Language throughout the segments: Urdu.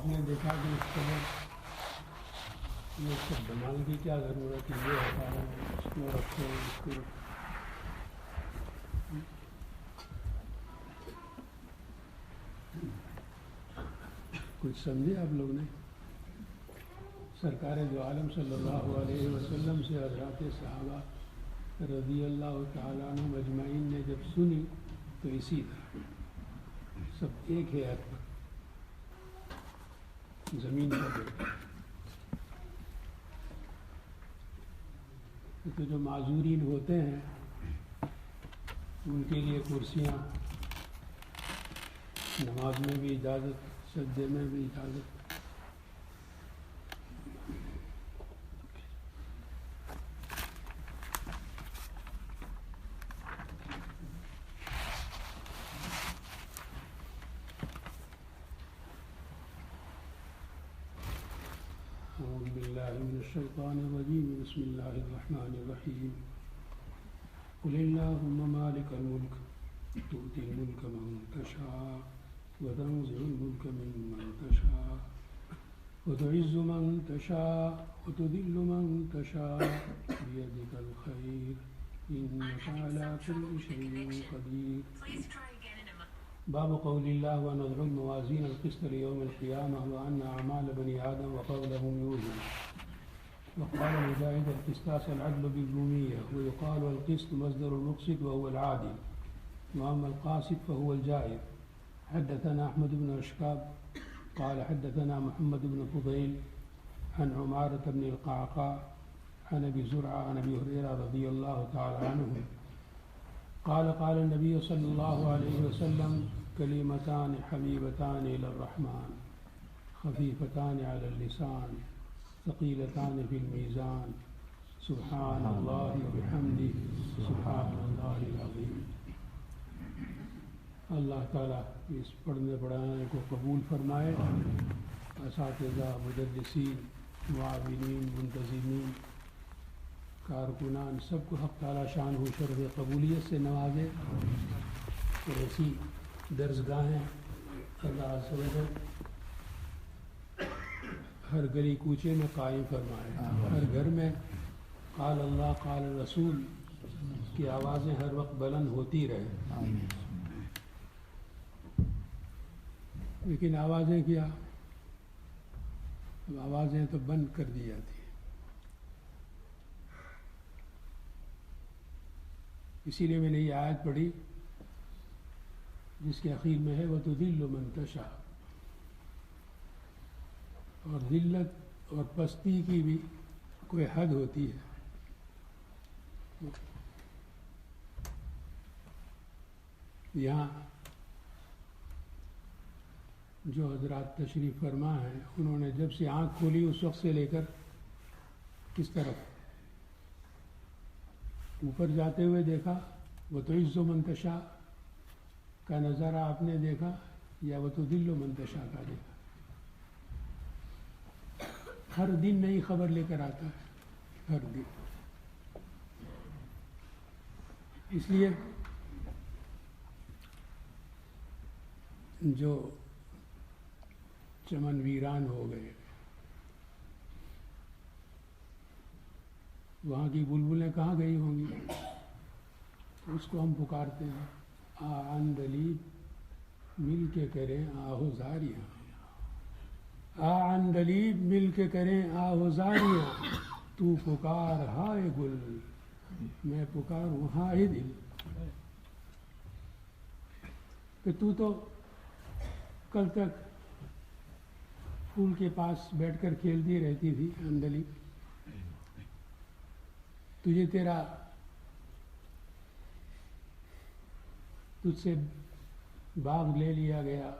آپ نے دیکھا کہ اس قدر یہ سب بنانے کی کیا ضرورت ہے، یہ ہٹا رہے ہیں، اس کو رکھو، اس کو رکھو. کچھ سمجھے آپ لوگ نے؟ سرکار دو عالم صلی اللہ علیہ وسلم سے حضرات صحابہ رضی اللہ تعالیٰ عنہ مجمعین نے جب سنی تو اسی طرح سب ایک ہیئت پر زمین پر بیٹھے. تو جو معذورین ہوتے ہیں ان کے لیے کرسیاں، نماز میں بھی اجازت، سجدے میں بھی اجازت. اعوذ باللہ من الشیطان الرجیم، بسم اللہ الرحمن الرحیم. قل اللہم مالک الملک تؤتی الملک من تشاء وتنزع الملک ممن تشاء وتعز من تشاء وتذل من تشاء بيدك الخير إنك على كل شيء قدير. باب قول الله ونضع الموازين القسط ليوم القيامة وأن أعمال بني آدم وقولهم يوزن. وقال مجاهد القسطاس العدل بالرومية، ويقال القسط مصدر المقسط وهو العادل، وأما القاسط فهو الجائر. حدثنا أحمد بن أشكاب قال حدثنا محمد بن فضيل عن عمارة بن القعقاع عن أبي زرعة عن أبي هريرة رضي الله تعالى عنه قال قال النبي صلى الله عليه وسلم كلمتان حبيبتان إلى الرحمن خفيفتان على اللسان ثقيلتان في الميزان سبحان الله وبحمده سبحان الله العظيم. اللہ تعالیٰ اس پڑھنے پڑھانے کو قبول فرمائے. اساتذہ، مدرسین، معاونین، منتظمین، کارکنان سب کو حق تعالیٰ شان ہو شرف قبولیت سے نوازے اور ایسی درسگاہیں اللہ عز و جل ہر گلی کوچے میں قائم فرمائے. ہر گھر میں قال اللہ قال رسول کی آوازیں ہر وقت بلند ہوتی رہے. لیکن آوازیں کیا، اب آوازیں تو بند کر دی جاتی ہیں. اسی لیے میں نے یہ آیت پڑھی جس کے اخیر میں ہے وَتُذِلُّ مَن تَشَاءُ. اور ذلت اور پستی کی بھی کوئی حد ہوتی ہے. یہاں جو حضرات تشریف فرما ہیں انہوں نے جب سے آنکھ کھولی اس وقت سے لے کر کس طرف اوپر جاتے ہوئے دیکھا، وَتُعِزُّ مَن تَشَاءُ کا نظارہ آپ نے دیکھا یا وَتُذِلُّ مَن تَشَاء کا دیکھا. ہر دن نئی خبر لے کر آتا ہے، ہر دن. اس لیے جو چمن ویران ہو گئے، وہاں کی بلبلیں کہاں گئی ہوں گی؟ اس کو ہم پکارتے ہیں عندلیب مل کے کریں آہو زاریاں، عندلیب مل کے کریں آہو زاریاں، تو پکار ہائے گل میں پکاروں ہائے دل. کہ تو کل تک پھول کے پاس بیٹھ کر کھیلتی رہتی تھی عندلیب، تجھ سے باغ لے لیا گیا،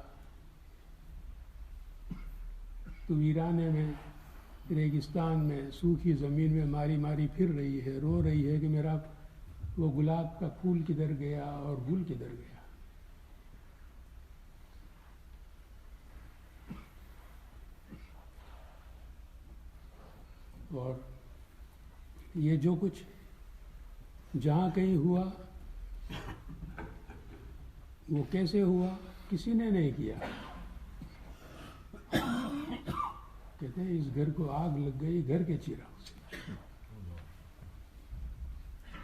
تو ویرانے میں، ریگستان میں، سوکھی زمین میں ماری ماری پھر رہی ہے، رو رہی ہے کہ میرا وہ گلاب کا پھول کدھر گیا اور گل کدھر گیا. اور یہ جو کچھ جہاں کہیں ہوا وہ کیسے ہوا؟ کسی نے نہیں کیا. کہتے ہیں اس گھر کو آگ لگ گئی گھر کے چراغ سے.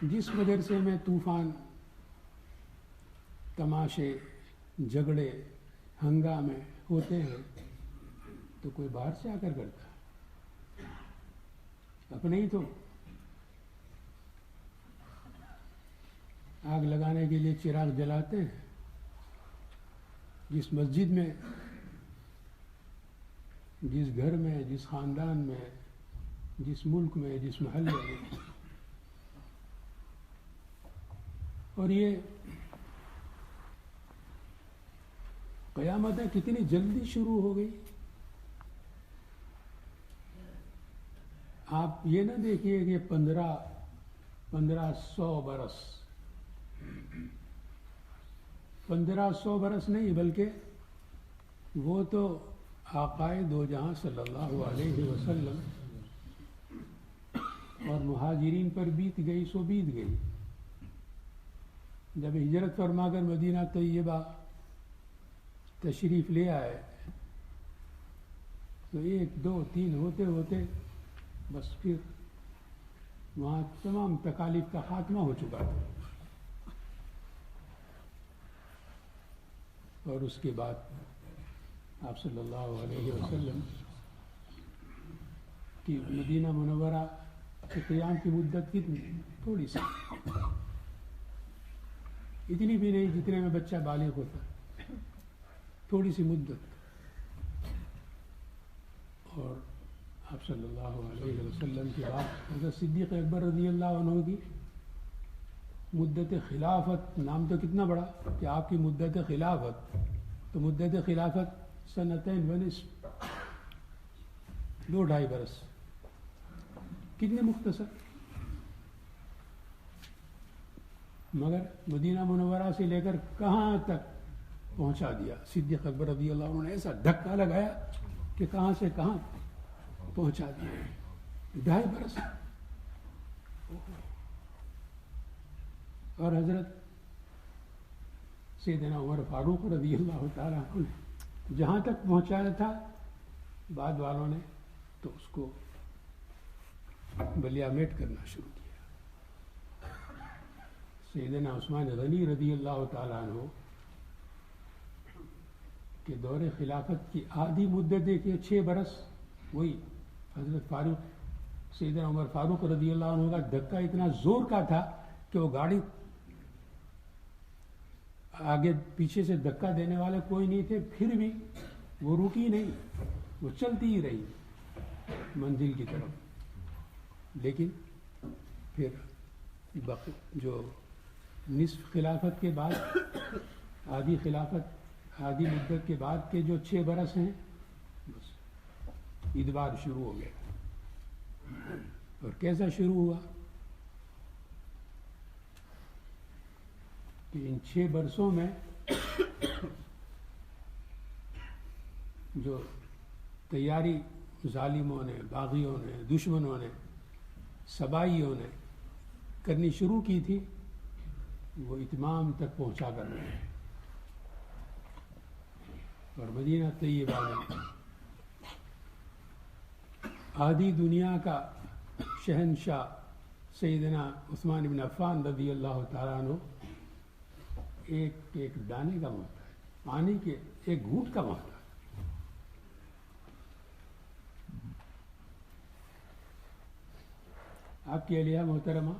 جس مدرسے میں طوفان، تماشے، جھگڑے، ہنگامے ہوتے ہیں تو کوئی باہر سے آ کر کرتا ہے؟ اپنے ہی تو آگ لگانے کے لیے چراغ جلاتے ہیں. جس مسجد میں، جس گھر میں، جس خاندان میں، جس ملک میں، جس محلے میں. اور یہ قیامتیں کتنی جلدی شروع ہو گئی. آپ یہ نہ دیکھیے کہ 1500 برس، 1500 برس نہیں، بلکہ وہ تو آقائے دو جہاں صلی اللہ علیہ وسلم اور مہاجرین پر بیت گئی سو بیت گئی. جب ہجرت فرما کر مدینہ طیبہ تشریف لے آئے تو 1 2 3 ہوتے ہوتے بس پھر وہاں تمام تکالیف کا خاتمہ ہو چکا تھا. اور اس کے بعد آپ صلی اللہ علیہ وسلم کی مدینہ منورہ کے قیام کی مدت کتنی؟ تھوڑی سی، اتنی بھی نہیں جتنے میں بچہ بالغ ہوتا، تھوڑی سی مدت. اور آپ صلی اللہ علیہ وسلم کے بعد حضرت صدیق اکبر رضی اللہ عنہ کی مدت خلافت، نام تو کتنا بڑا کہ آپ کی مدت خلافت، تو مدت خلافت 2.5 سنين، 2-2.5 برس، کتنے مختصر. مگر مدینہ منورہ سے لے کر کہاں تک پہنچا دیا صدیق اکبر رضی اللہ عنہ نے. ایسا دھکا لگایا کہ کہاں سے کہاں پہنچا دیا. 2.5 برس. اور حضرت سیدنا عمر فاروق رضی اللہ تعالیٰ عنہ نے جہاں تک پہنچایا تھا، بعد والوں نے تو اس کو بلیا میٹ کرنا شروع کیا. سیدنا عثمان غنی رضی اللہ تعالیٰ عنہ کے دور خلافت کی آدھی مدت دیکھیے 6 برس. وہی حضرت فاروق، سیدنا عمر فاروق رضی اللہ عنہ کا دھکا اتنا زور کا تھا کہ وہ گاڑی آگے پیچھے سے دھکا دینے والے کوئی نہیں تھے، پھر بھی وہ رکی نہیں، وہ چلتی ہی رہی منزل کی طرف. لیکن پھر جو نصف خلافت کے بعد، آدھی خلافت، آدھی مدت کے بعد کے جو 6 برس ہیں، بس ادبار شروع ہو گیا. اور کیسا شروع ہوا کہ ان 6 برسوں میں جو تیاری ظالموں نے، باغیوں نے، دشمنوں نے، سبائیوں نے کرنی شروع کی تھی، وہ اتمام تک پہنچا کر رہے ہیں. اور مدینہ طیبہ میں آدھی دنیا کا شہنشاہ سیدنا عثمان بن عفان رضی اللہ تعالیٰ عنہ ایک ایک دانے کا محتاج، پانی کے ایک گھونٹ کا محتاج. آپ کی اہلیہ محترمہ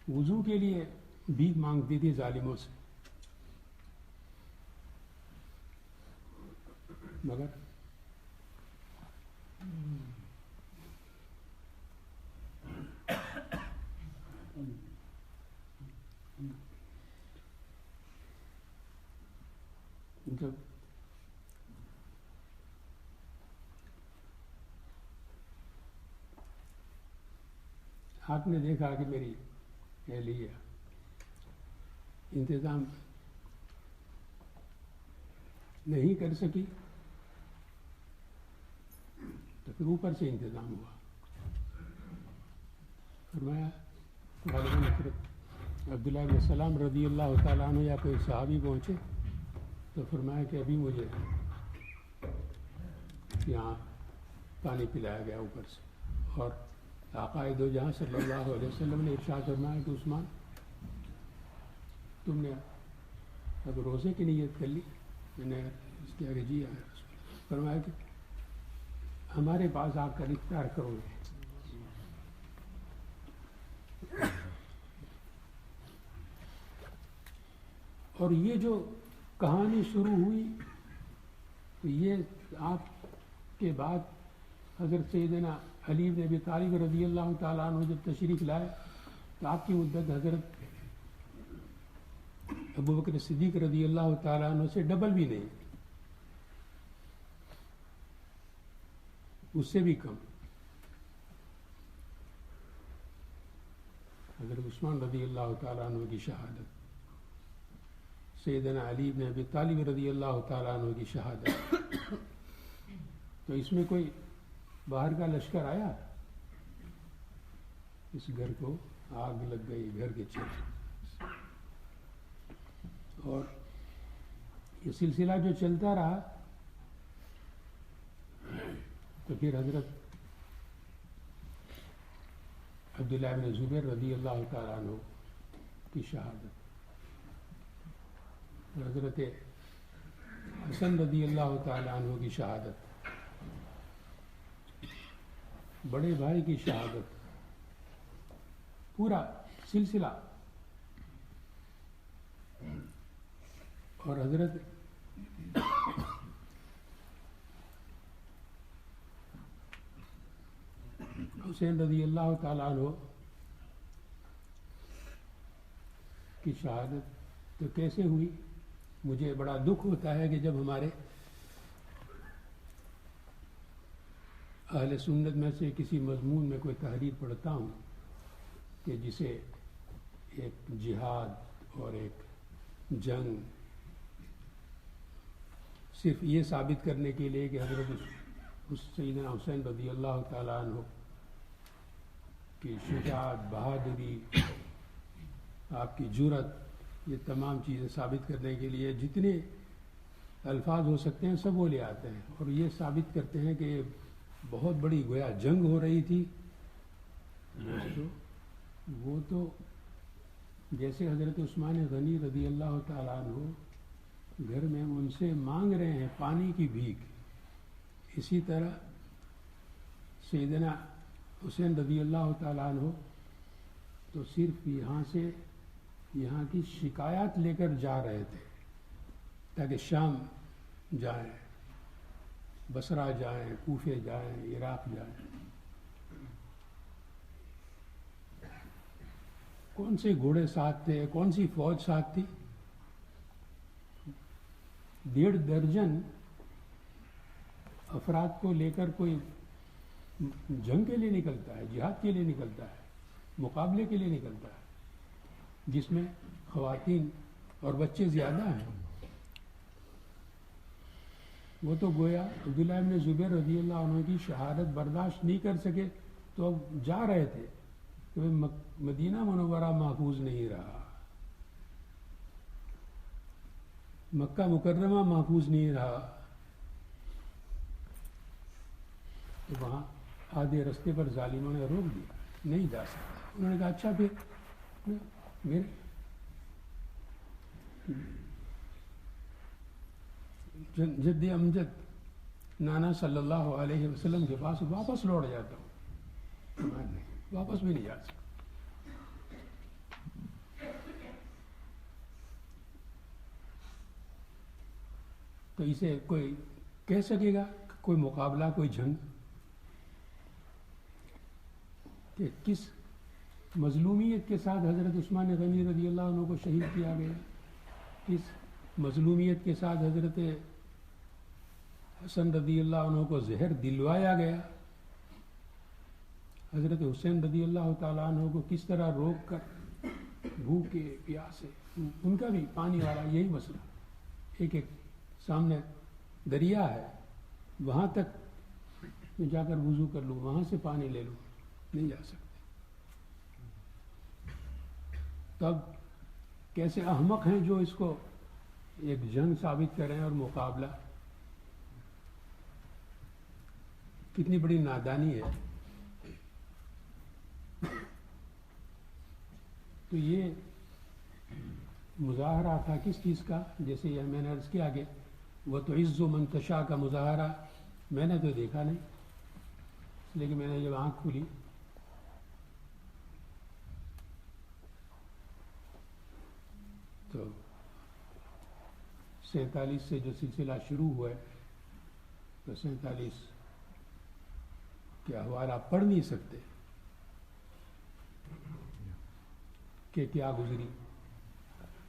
وضو کے لیے بھیک مانگتی تھی ظالموں سے، مگر جب آپ نے دیکھا کہ میری اہلیہ انتظام نہیں کر سکی، تو پھر اوپر سے انتظام ہوا. فرمایا غالباً حضرت عبداللہ بن سلام رضی اللہ تعالیٰ عنہ یا کوئی صحابی پہنچے تو فرمایا کہ ابھی مجھے یہاں پانی پلایا گیا اوپر سے. اور آقا دو جہاں صلی اللہ علیہ وسلم نے ارشاد فرمایا کہ عثمان تم نے اب روزے کی نیت کر لی؟ میں نے اس کے آگے جی آیا. فرمایا کہ ہمارے پاس آ کر افطار کرو گے. اور یہ جو کہانی شروع ہوئی تو یہ آپ کے بعد حضرت سیدنا علی بن ابی طالب رضی اللہ تعالیٰ عنہ جب تشریف لائے تو آپ کی مدت حضرت ابو بکر صدیق رضی اللہ تعالیٰ عنہ سے ڈبل بھی نہیں، اس سے بھی کم. حضرت عثمان رضی اللہ تعالیٰ عنہ کی شہادت، سیدنا علی بن ابی طالب رضی اللہ تعالیٰ عنہ کی شہادت. تو اس میں کوئی باہر کا لشکر آیا؟ اس گھر کو آگ لگ گئی، گھر کے چلے. اور یہ سلسلہ جو چلتا رہا تو پھر حضرت عبداللہ بن زبیر رضی اللہ تعالیٰ عنہ کی شہادت، حضرت حسن رضی اللہ تعالیٰ عنہ کی شہادت، بڑے بھائی کی شہادت، پورا سلسلہ. اور حضرت حسین رضی اللہ تعالیٰ عنہ کی شہادت تو کیسے ہوئی؟ مجھے بڑا دکھ ہوتا ہے کہ جب ہمارے اہل سنت میں سے کسی مضمون میں کوئی تحریر پڑھتا ہوں کہ جسے ایک جہاد اور ایک جنگ صرف یہ ثابت کرنے کے لیے کہ حضرت سیدنا حسین رضی اللہ تعالیٰ عنہ کی شجاعت، بہادری، آپ کی جرأت، یہ تمام چیزیں ثابت کرنے کے لیے جتنے الفاظ ہو سکتے ہیں سب وہ لے آتے ہیں اور یہ ثابت کرتے ہیں کہ بہت بڑی گویا جنگ ہو رہی تھی. وہ تو جیسے حضرت عثمان غنی رضی اللہ تعالیٰ عنہ گھر میں ان سے مانگ رہے ہیں پانی کی بھیک، اسی طرح سیدنا حسین رضی اللہ تعالیٰ عنہ تو صرف یہاں سے یہاں کی شکایات لے کر جا رہے تھے تاکہ شام جائیں، بصرہ جائیں، کوفے جائیں، عراق جائیں. کون سے گھوڑے ساتھ تھے، کون سی فوج ساتھ تھی؟ 1.5 درجن افراد کو لے کر کوئی جنگ کے لیے نکلتا ہے، جہاد کے لیے نکلتا ہے، مقابلے کے لیے نکلتا ہے، جس میں خواتین اور بچے زیادہ ہیں. وہ تو گویا عبداللہ بن زبیر رضی اللہ عنہ کی شہادت برداشت نہیں کر سکے تو اب جا رہے تھے کہ مدینہ منورہ محفوظ نہیں رہا، مکہ مکرمہ محفوظ نہیں رہا، تو وہاں آدھے رستے پر ظالموں نے روک دیا، نہیں جا سکتا. انہوں نے کہا اچھا پھر میرے جد امجد نانا صلی اللہ علیہ وسلم کے پاس واپس لوٹ جاتا ہوں. نہیں، واپس بھی نہیں جا سکتا. تو اسے کوئی کہہ سکے گا کوئی مقابلہ، کوئی جنگ؟ کہ کس مظلومیت کے ساتھ حضرت عثمان غنی رضی اللہ عنہ کو شہید کیا گیا، کس مظلومیت کے ساتھ حضرت حسن رضی اللہ عنہ کو زہر دلوایا گیا، حضرت حسین رضی اللہ تعالیٰ عنہ کو کس طرح روک کر بھوکے پیاسے، ان کا بھی پانی والا یہی مسئلہ، ایک ایک سامنے دریا ہے، وہاں تک میں جا کر وضو کر لوں، وہاں سے پانی لے لوں، نہیں جا سکتے. تب کیسے احمق ہیں جو اس کو ایک جنگ ثابت کریں اور مقابلہ. کتنی بڑی نادانی ہے. تو یہ مظاہرہ تھا کس چیز کا؟ جیسے یہ میں نے عرض کیا کہ وہ تو عز و منتشا کا مظاہرہ میں نے تو دیکھا نہیں، لیکن میں نے جب آنکھ کھلی تو 47 سے جو سلسلہ شروع ہوا ہے تو 47 کے احوال آپ پڑھ نہیں سکتے کہ کیا گزری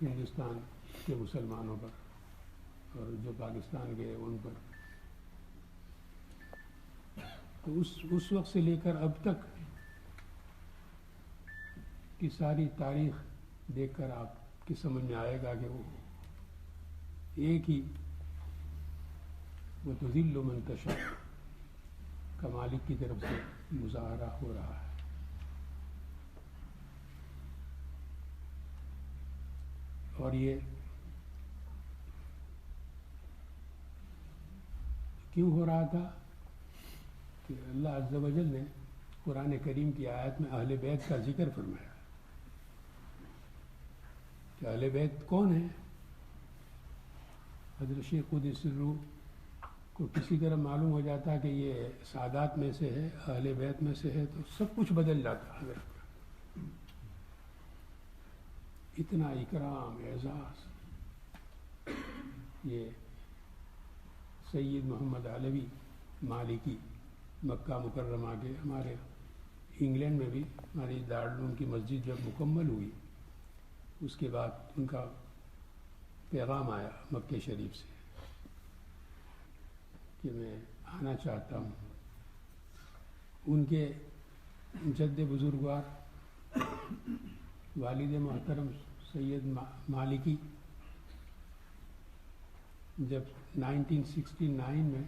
ہندوستان کے مسلمانوں پر اور جو پاکستان گئے ان پر. تو اس وقت سے لے کر اب تک کی ساری تاریخ دیکھ کر آپ کی سمجھ میں آئے گا کہ وہ ایک ہی وہ تذل من تشاء کا مالک کی طرف سے مظاہرہ ہو رہا ہے. اور یہ کیوں ہو رہا تھا کہ اللہ عز و جل نے قرآن کریم کی آیت میں اہل بیت کا ذکر فرمایا کہ اہل بیت کون ہیں. حضرت شیخ قدس الروح کو کسی طرح معلوم ہو جاتا کہ یہ سادات میں سے ہے، اہل بیت میں سے ہے، تو سب کچھ بدل جاتا حضرت. اتنا اکرام اعزاز یہ سید محمد علوی مالکی مکہ مکرمہ کے ہمارے انگلینڈ میں بھی ہماری دارالعلوم کی مسجد جب مکمل ہوئی اس کے بعد ان کا پیغام آیا مکہ شریف سے کہ میں آنا چاہتا ہوں. ان کے جد بزرگوار والد محترم سید مالکی جب 1969 میں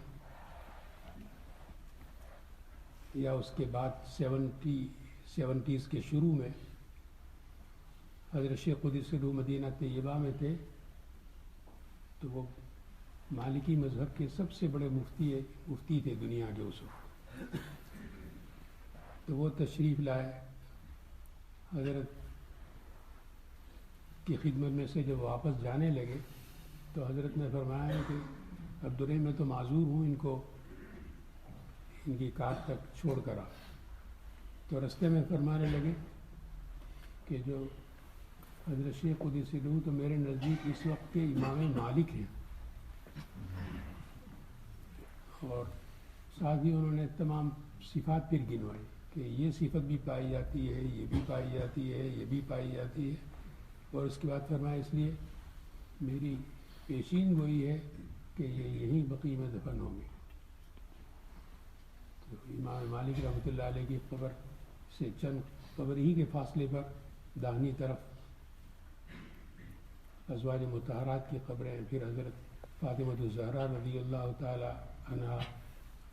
یا اس کے بعد 70s کے شروع میں حضرت شیخ قدس الروح مدینہ طیبہ میں تھے تو وہ مالکی مذہب کے سب سے بڑے مفتی تھے دنیا کے اس وقت. تو وہ تشریف لائے حضرت کی خدمت میں سے جب واپس جانے لگے تو حضرت نے فرمایا کہ عبدالرحیم میں تو معذور ہوں، ان کو ان کی کار تک چھوڑ کر آ. تو رستے میں فرمانے لگے کہ جو حضرت شیخ قدس الروح تو میرے نزدیک اس وقت کے امام مالک ہیں. اور ساتھ ہی انہوں نے تمام صفات پھر گنوائی کہ یہ صفت بھی پائی جاتی ہے، یہ بھی پائی جاتی ہے، یہ بھی پائی جاتی ہے. اور اس کے بعد فرمایا اس لیے میری پیشین گوئی ہے کہ یہ یہیں بقیع میں دفن ہوں گے. تو امام مالک رحمۃ اللہ علیہ کی قبر سے چند قبر ہی کے فاصلے پر داہنی طرف ازواج مطہرات کی قبریں، پھر حضرت فاطمہ الزہرا رضی اللہ تعالی عنہا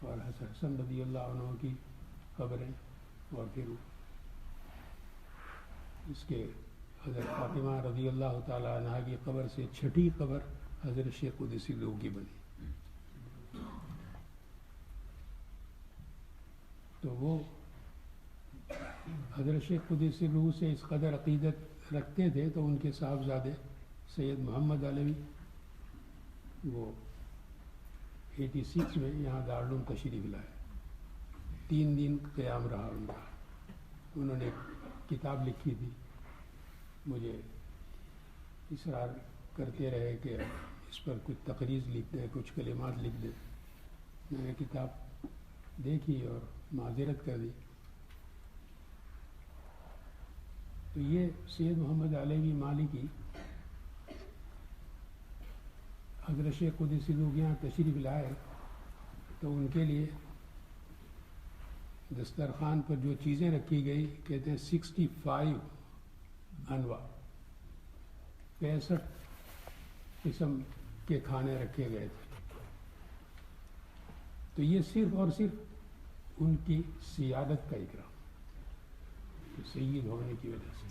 اور حسن رضی اللہ عنہ کی قبریں، اور پھر اس کے حضرت فاطمہ رضی اللہ تعالی عنہا کی قبر سے چھٹی قبر حضرت شیخ قدس الروح کی بنی. تو وہ حضرت شیخ قدس الروح سے اس قدر عقیدت رکھتے تھے تو ان کے صاحبزادے سید محمد علوی وہ 86 میں یہاں دارالعلوم تشریف لائے. 3 دن قیام رہا ان کا. انہوں نے کتاب لکھی تھی، مجھے اصرار کرتے رہے کہ اس پر کچھ تقریض لکھ دیں، کچھ کلمات لکھ دیں. میں نے کتاب دیکھی اور معذرت کر دی. تو یہ سید محمد علوی مالکی حضرت شیخ قدس الروح یہاں تشریف لائے تو ان کے لیے دسترخوان پر جو چیزیں رکھی گئی کہتے ہیں 65 انواع 65 قسم کے کھانے رکھے گئے تھے. تو یہ صرف اور صرف ان کی سیادت کا اکرام، سید ہونے کی وجہ سے.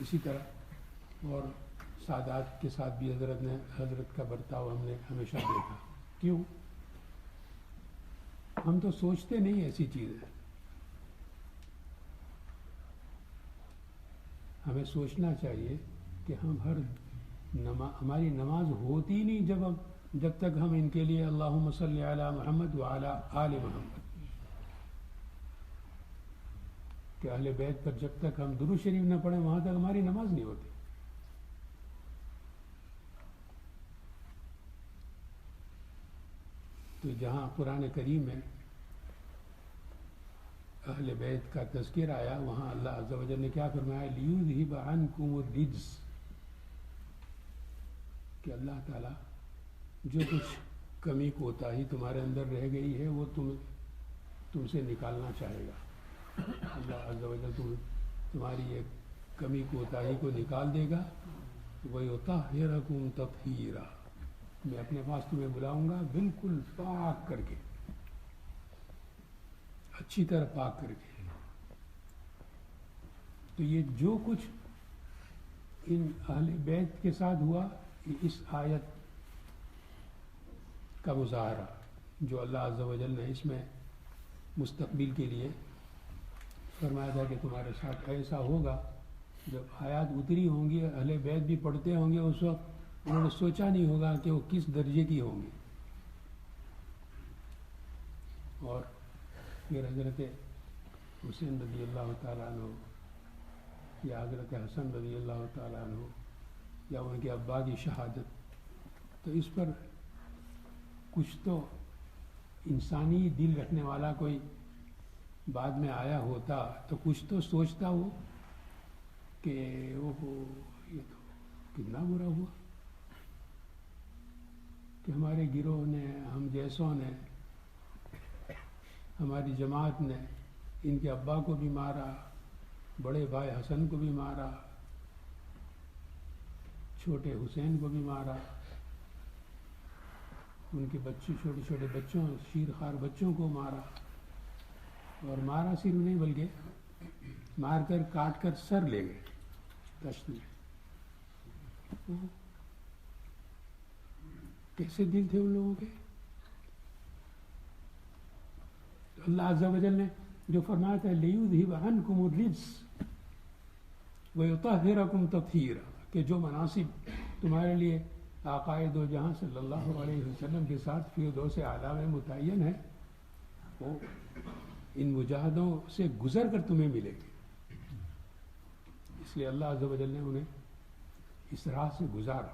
اسی طرح اور سادات کے ساتھ بھی حضرت کا برتاؤ ہم نے ہمیشہ دیکھا. کیوں؟ ہم تو سوچتے نہیں ایسی چیزیں. ہمیں سوچنا چاہیے کہ ہم ہماری نماز ہوتی نہیں جب تک ہم ان کے لیے اللہم صلی علی محمد وعلی آل محمد کہ اہل بیت پر جب تک ہم درود شریف نہ پڑھیں وہاں تک ہماری نماز نہیں ہوتی. تو جہاں قرآن کریم میں اہل بیت کا تذکر آیا وہاں اللہ عز و جل نے کیا فرمایا لیذہب عنکم الرجس کہ اللہ تعالیٰ جو کچھ کمی کوتاہی تمہارے اندر رہ گئی ہے وہ تم سے نکالنا چاہے گا. اللہ عز و جل تمہاری ایک کمی کوتاہی کو نکال دے گا. وَيُطَهِّرَكُمْ تَطْهِيرًا میں اپنے پاس تمہیں بلاؤں گا بالکل پاک کر کے, اچھی طرح پاک کر کے. تو یہ جو کچھ ان اہل بیت کے ساتھ ہوا اس آیت کا مظاہرہ جو اللہ عز و جل نے اس میں مستقبل کے لیے فرمایا تھا کہ تمہارے ساتھ ایسا ہوگا. جب آیات اتری ہوں گی اہل بیت بھی پڑھتے ہوں گے اس وقت انہوں نے سوچا نہیں ہوگا کہ وہ کس درجے کی ہوں گی. اور پھر حضرت حسین رضی اللہ تعالیٰ عنہ یا حضرت حسن رضی اللہ تعالیٰ عنہ یا ان کے ابا کی شہادت, تو اس پر کچھ تو انسانی دل رکھنے والا کوئی بعد میں آیا ہوتا تو کچھ تو سوچتا ہو کہ یہ تو کتنا برا ہوا کہ ہمارے گروہ نے, ہم جیسوں نے, ہماری جماعت نے ان کے ابا کو بھی مارا, بڑے بھائی حسن کو بھی مارا, چھوٹے حسین کو بھی مارا, ان کے بچے چھوٹے چھوٹے بچوں شیرخوار بچوں کو مارا, اور مارا صرف نہیں بلکہ مار کر کاٹ کر سر لے گئے دشت میں. کیسے دل تھے ان لوگوں کے. اللہ عز و جل نے جو فرمایا تھا لیذہب عنکم الرجس ویطہرکم تطہیرا کہ جو مناسب تمہارے لیے آقائے دو جہاں صلی اللہ علیہ وسلم کے ساتھ فردوس اعلیٰ میں متعین ہے وہ ان مجاہدوں سے گزر کر تمہیں ملے گی. اس لیے اللہ عز و جل نے انہیں اس راہ سے گزارا.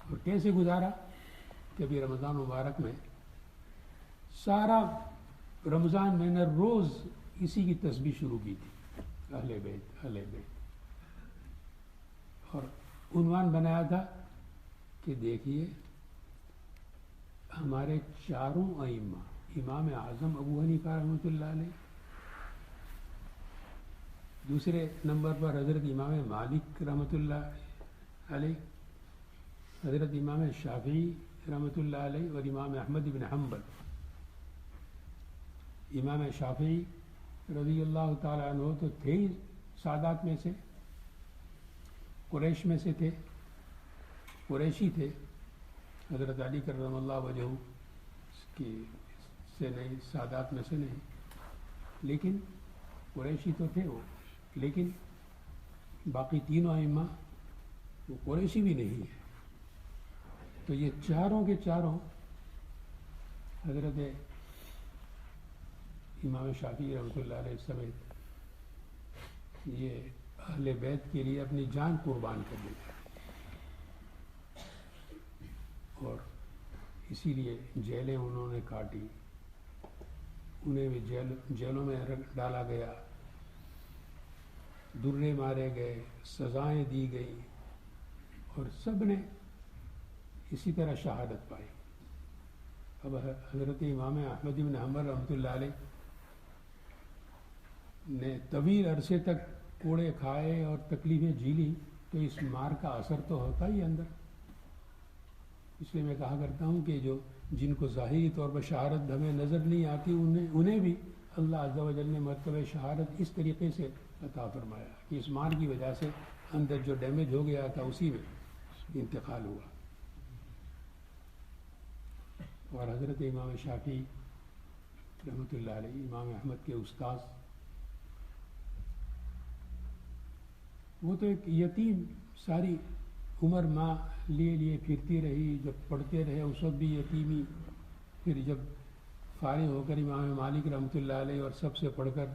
اور کیسے گزارا کہ ابھی رمضان مبارک میں سارا رمضان میں نے روز اسی کی تسبیح شروع کی تھی اہل بیت اہل بیت, اور عنوان بنایا تھا کہ دیکھیے ہمارے چاروں ائمہ, امام اعظم ابو حنیفہ رحمۃ اللہ علیہ, دوسرے نمبر پر حضرت امام مالک رحمۃ اللہ علیہ, حضرت امام شافعی رحمۃ اللہ علیہ, اور امام احمد بن حنبل. امام شافعی رضی اللہ تعالیٰ عنہ تو تھے ہی سادات میں سے, قریش میں سے تھے, قریشی تھے, حضرت علی کرم اللہ وجہہ کی سے نہیں, سادات میں سے نہیں, لیکن قریشی تو تھے وہ, لیکن باقی تینوں ائمہ وہ قریشی بھی نہیں ہے. تو یہ چاروں کے چاروں حضرت امام شافعی رحمۃ اللہ علیہ سمیت یہ اہل بیت کے لیے اپنی جان قربان کر دیتے ہیں, اور اسی لیے جیلیں انہوں نے کاٹی, انہیں بھی جیلوں میں ڈالا گیا, درے مارے گئے, سزائیں دی گئی, اور سب نے اسی طرح شہادت پائی. اب حضرت امام احمد بن حنبل رحمۃ اللہ علیہ نے طویل عرصے تک کوڑے کھائے اور تکلیفیں جھیلی, تو اس مار کا اثر تو ہوتا ہی اندر. اس لیے میں کہا کرتا ہوں کہ جن کو ظاہری طور پر شہادت ہمیں نظر نہیں آتی انہیں بھی اللہ عز و جل نے مرتبہ شہادت اس طریقے سے عطا فرمایا کہ اس مار کی وجہ سے اندر جو ڈیمیج ہو گیا تھا اسی میں انتقال ہوا. اور حضرت امام شافعی رحمۃ اللہ علیہ، امام احمد کے استاذ، وہ تو ایک یتیم ساری عمر ماں لیے پھرتی رہی، جب پڑھتے رہے اس وقت بھی یتیمی، پھر جب فارغ ہو کر امام مالک رحمۃ اللہ علیہ اور سب سے پڑھ کر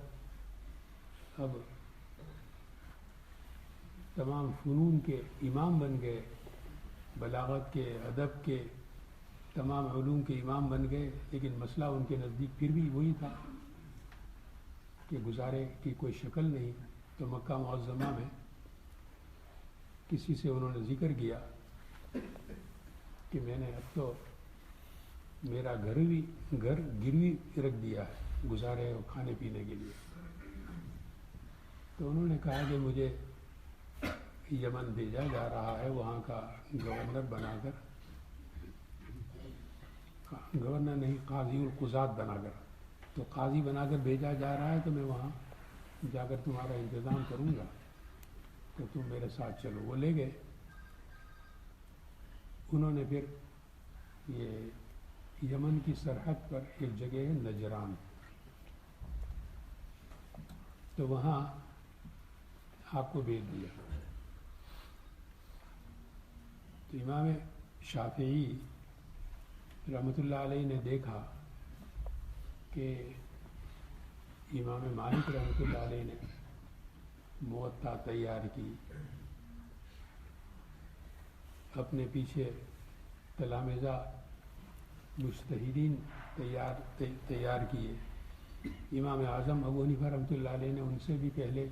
اب تمام فنون کے امام بن گئے، بلاغت کے، ادب کے، تمام علوم کے امام بن گئے، لیکن مسئلہ ان کے نزدیک پھر بھی وہی تھا کہ گزارے کی کوئی شکل نہیں۔ تو مکہ معظمہ میں کسی سے انہوں نے ذکر کیا کہ میں نے اب تو میرا گھر گروی رکھ دیا ہے گزارے اور کھانے پینے کے لیے۔ تو انہوں نے کہا کہ مجھے یمن بھیجا جا رہا ہے، وہاں کا گورنر بنا کر، گورنر نہیں، قاضی القضات بنا کر، تو قاضی بنا کر بھیجا جا رہا ہے، تو میں وہاں جا کر تمہارا انتظام کروں گا، تو تم میرے ساتھ چلو۔ وہ لے گئے۔ انہوں نے پھر یہ یمن کی سرحد پر ایک جگہ ہے نجران، تو وہاں آپ کو بھیج دیا۔ تو امام شافعی رحمۃ اللہ علیہ نے دیکھا کہ امام مالک رحمۃ اللہ علیہ نے موطا تیار کی، اپنے پیچھے تلامذہ مجتہدین تیار کیے۔ امام اعظم ابو حنیفہ رحمۃ اللہ علیہ نے ان سے بھی پہلے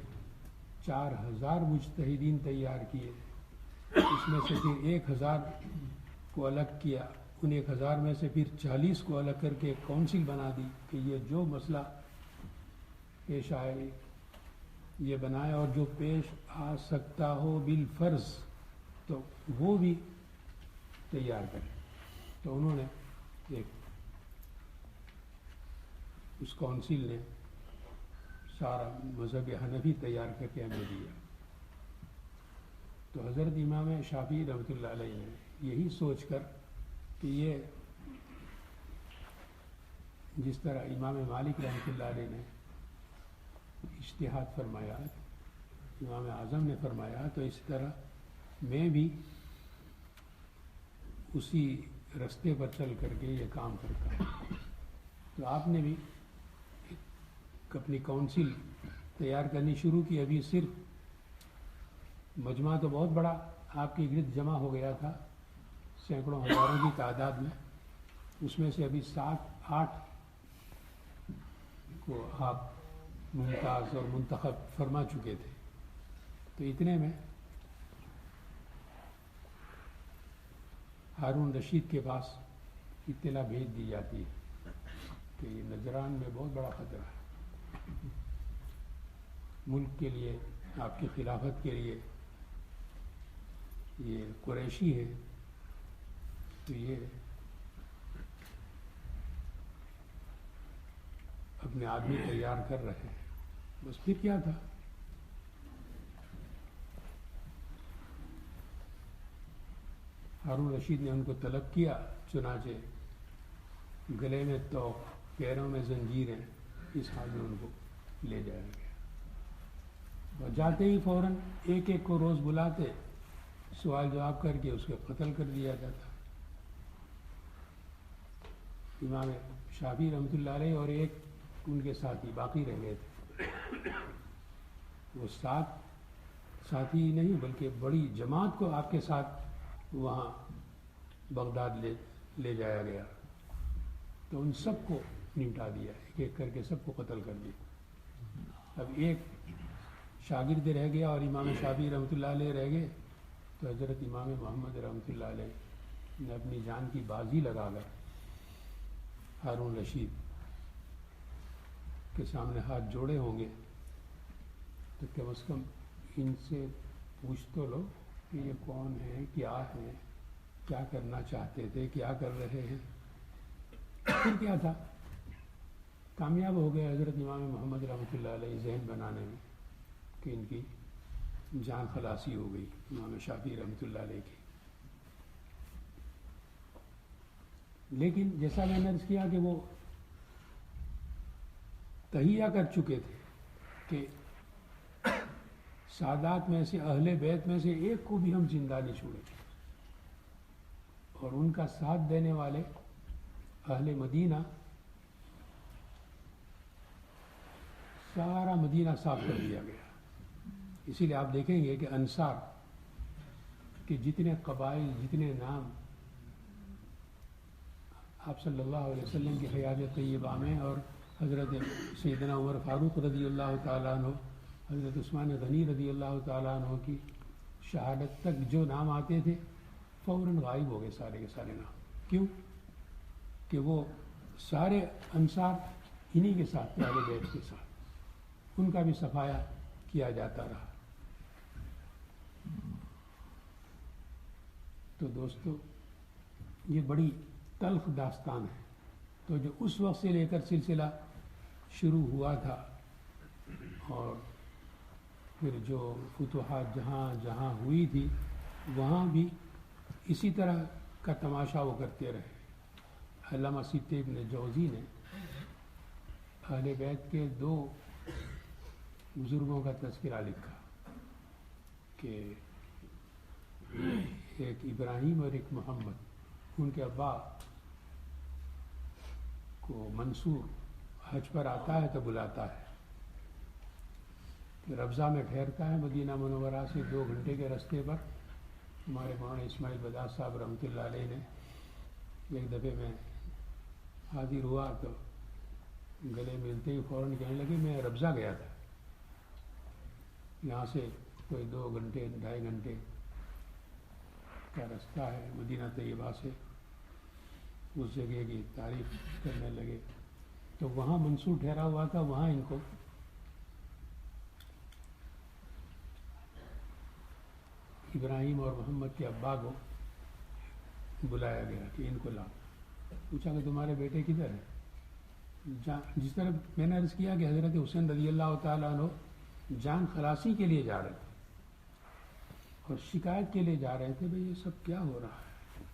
4000 مجتہدین تیار کیے، اس میں سے پھر 1000 کو الگ کیا، ان 1000 میں سے پھر 40 کو الگ کر کے ایک کونسل بنا دی کہ یہ جو مسئلہ پیش آئے یہ بنائے، اور جو پیش آ سکتا ہو بالفرض تو وہ بھی تیار کریں۔ تو انہوں نے اس کونسل نے سارا مذہب حنفی تیار کر کے ہمیں دیا۔ تو حضرت امام شافعی رحمۃ اللہ علیہ نے یہی سوچ کر کہ یہ جس طرح امام مالک رحمۃ اللہ علیہ نے اجتہاد فرمایا، امام اعظم نے فرمایا، تو اسی طرح میں بھی اسی رستے پر چل کر کے یہ کام کرتا ہوں۔ تو آپ نے بھی اپنی کونسل تیار کرنی شروع کی۔ ابھی صرف مجمع تو بہت بڑا آپ کے گرد جمع ہو گیا تھا، سینکڑوں ہزاروں کی تعداد میں، اس میں سے ابھی 7-8 کو آپ ممتاز اور منتخب فرما چکے تھے۔ تو اتنے میں ہارون رشید کے پاس اطلاع بھیج دی جاتی ہے کہ یہ نجران میں بہت بڑا خطرہ ہے، ملک کے لیے، آپ کی خلافت کے لیے، یہ قریشی ہے، تو یہ اپنے آدمی تیار کر رہے ہیں۔ بس پھر کیا تھا، ہارون رشید نے ان کو طلب کیا، چنانچہ گلے میں توق، پیروں میں زنجیریں، اس حال میں ان کو لے جایا گیا۔ اور جاتے ہی فوراً ایک ایک کو روز بلاتے، سوال جواب کر کے اس کو قتل کر دیا جاتا۔ امام شافعی رحمۃ اللہ علیہ اور ایک ان کے ساتھی باقی رہ گئے تھے۔ وہ 7 ساتھی نہیں بلکہ بڑی جماعت کو آپ کے ساتھ وہاں بغداد لے جایا گیا۔ تو ان سب کو نمٹا دیا، ایک ایک کر کے سب کو قتل کر دیا۔ اب ایک شاگرد رہ گیا اور امام شافعی رحمۃ اللہ علیہ رہ گئے۔ تو حضرت امام محمد رحمۃ اللہ علیہ نے اپنی جان کی بازی لگا کر ہارون رشید کے سامنے ہاتھ جوڑے ہوں گے تو کم از کم ان سے پوچھ تو لو کہ یہ کون ہے، کیا ہے، کیا کرنا چاہتے تھے، کیا کر رہے ہیں۔ پھر کیا تھا، کامیاب ہو گئے حضرت امام محمد رحمۃ اللہ علیہ ذہن بنانے میں کہ ان کی جان خلاصی ہو گئی امام شافعی رحمۃ اللہ علیہ کی۔ لیکن جیسا میں نے عرض کیا کہ وہ تہیہ کر چکے تھے کہ سادات میں سے اہل بیت میں سے ایک کو بھی ہم زندہ نہیں چھوڑیں گے، اور ان کا ساتھ دینے والے اہل مدینہ سارا مدینہ صاف کر دیا گیا۔ اسی لیے آپ دیکھیں گے کہ انصار کے جتنے قبائل، جتنے نام آپ صلی اللہ علیہ وسلم کی حیات طیبہ میں اور حضرت سیدنا عمر فاروق رضی اللہ تعالیٰ عنہ، حضرت عثمان غنی رضی اللہ تعالیٰ عنہ کی شہادت تک جو نام آتے تھے فوراً غائب ہو گئے سارے کے سارے نام۔ کیوں؟ کہ وہ سارے انصار انہی کے ساتھ تھے، اہل بیت کے ساتھ، ان کا بھی صفایا کیا جاتا رہا۔ تو دوستو یہ بڑی تلخ داستان ہے۔ تو جو اس وقت سے لے کر سلسلہ شروع ہوا تھا، اور پھر جو فتوحات جہاں جہاں ہوئی تھی وہاں بھی اسی طرح کا تماشا وہ کرتے رہے۔ علامہ سیتے ابن جوزی نے اہل بیت کے 2 بزرگوں کا تذکرہ لکھا کہ ایک ابراہیم اور ایک محمد۔ ان کے ابا کو منصور حج پر آتا ہے تو بلاتا ہے، پھر ابزا میں ٹھہرتا ہے مدینہ منورہ سے 2 گھنٹے کے راستے پر۔ ہمارے مولانا اسماعیل بداخ صاحب رحمۃ اللہ علیہ نے ایک دفعے میں حاضر ہوا تو گلے ملتے ہی فوراً کہنے لگے میں ربضہ گیا تھا، یہاں سے کوئی 2 گھنٹے 2.5 گھنٹے کا راستہ ہے مدینہ طیبہ سے۔ اس جگہ کی تعریف کرنے لگے، تو وہاں منصور ٹھہرا ہوا تھا، وہاں ان کو ابراہیم اور محمد کے ابا کو بلایا گیا کہ ان کو لاؤ۔ پوچھا کہ تمہارے بیٹے کدھر ہیں؟ جس طرح میں نے عرض کیا کہ حضرت حسین رضی اللہ تعالیٰ عنہ جان خلاصی کے لیے جا رہے تھے اور شکایت کے لیے جا رہے تھے، بھئی یہ سب کیا ہو رہا ہے؟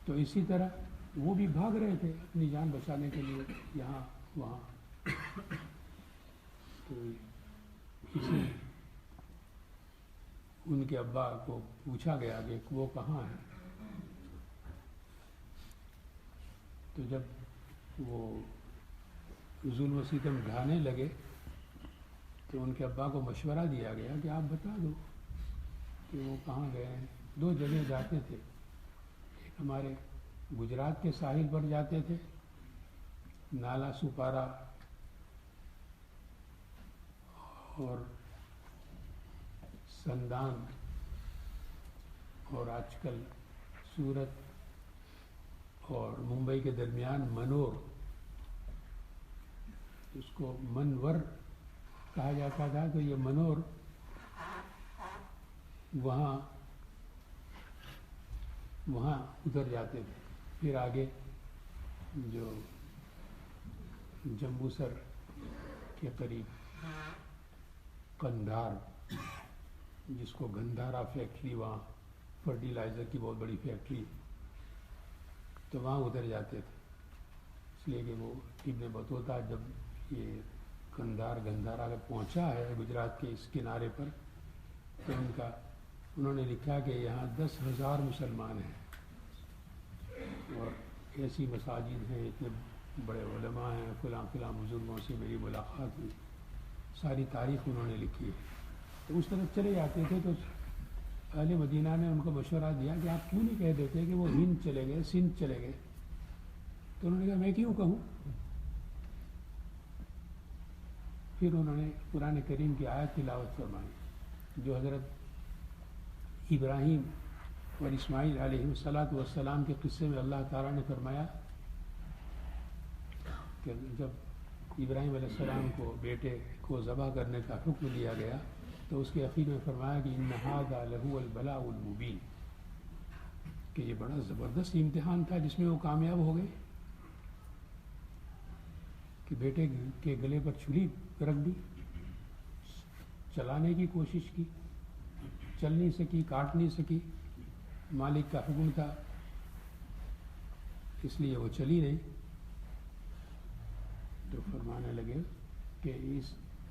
تو اسی طرح وہ بھی بھاگ رہے تھے اپنی جان بچانے کے لیے یہاں وہاں۔ تو اسی ان کے ابا کو پوچھا گیا کہ وہ کہاں ہیں؟ تو جب وہ ظلم و ستم ڈھانے لگے تو ان کے ابا کو مشورہ دیا گیا کہ آپ بتا دو کہ وہ کہاں گئے ہیں۔ 2 جگہ جاتے تھے، ایک ہمارے گجرات کے ساحل پر جاتے تھے، نالا سپارا، اور سندان، اور آج کل سورت اور ممبئی کے درمیان منور، اس کو منور کہا جاتا تھا، تو یہ منور وہاں اتر جاتے تھے۔ پھر آگے جو جمبو سر کے قریب قندھار، جس کو گندھارا فیکٹری، وہاں فرٹیلائزر کی بہت بڑی فیکٹری، تو وہاں اتر جاتے تھے۔ اس لیے کہ وہ ابن بطوطہ جب یہ گندھارا پہنچا ہے گجرات کے اس کنارے پر، تو انہوں نے لکھا کہ یہاں 10,000 مسلمان ہیں، اور ایسی مساجد ہیں، اتنے بڑے علماء ہیں، فلاں فلاں بزرگوں سے میری ملاقات ہوئی، ساری تاریخ انہوں نے لکھی ہے۔ تو اس طرف چلے جاتے تھے، تو اہل مدینہ نے ان کو مشورہ دیا کہ آپ کیوں نہیں کہہ دیتے کہ وہ ہند چلے گئے، سندھ چلے گئے؟ تو انہوں نے کہا میں کیوں کہوں؟ پھر انہوں نے قرآن کریم کی آیت تلاوت فرمائی، جو حضرت ابراہیم اور اسماعیل علیہ السلام کے قصے میں اللہ تعالیٰ نے فرمایا کہ جب ابراہیم علیہ السلام کو بیٹے کو ذبح کرنے کا حکم دیا گیا تو اس کے اخیر میں فرمایا کہ ان ھذا لہو البلاء المبین، کہ یہ بڑا زبردست امتحان تھا جس میں وہ کامیاب ہو گئے، کہ بیٹے کے گلے پر چھری رکھ دی، چلانے کی کوشش کی، چل نہیں سکی، کاٹ نہیں سکی، مالک کا حکم تھا اس لیے وہ چلی نہیں۔ تو فرمانے لگے کہ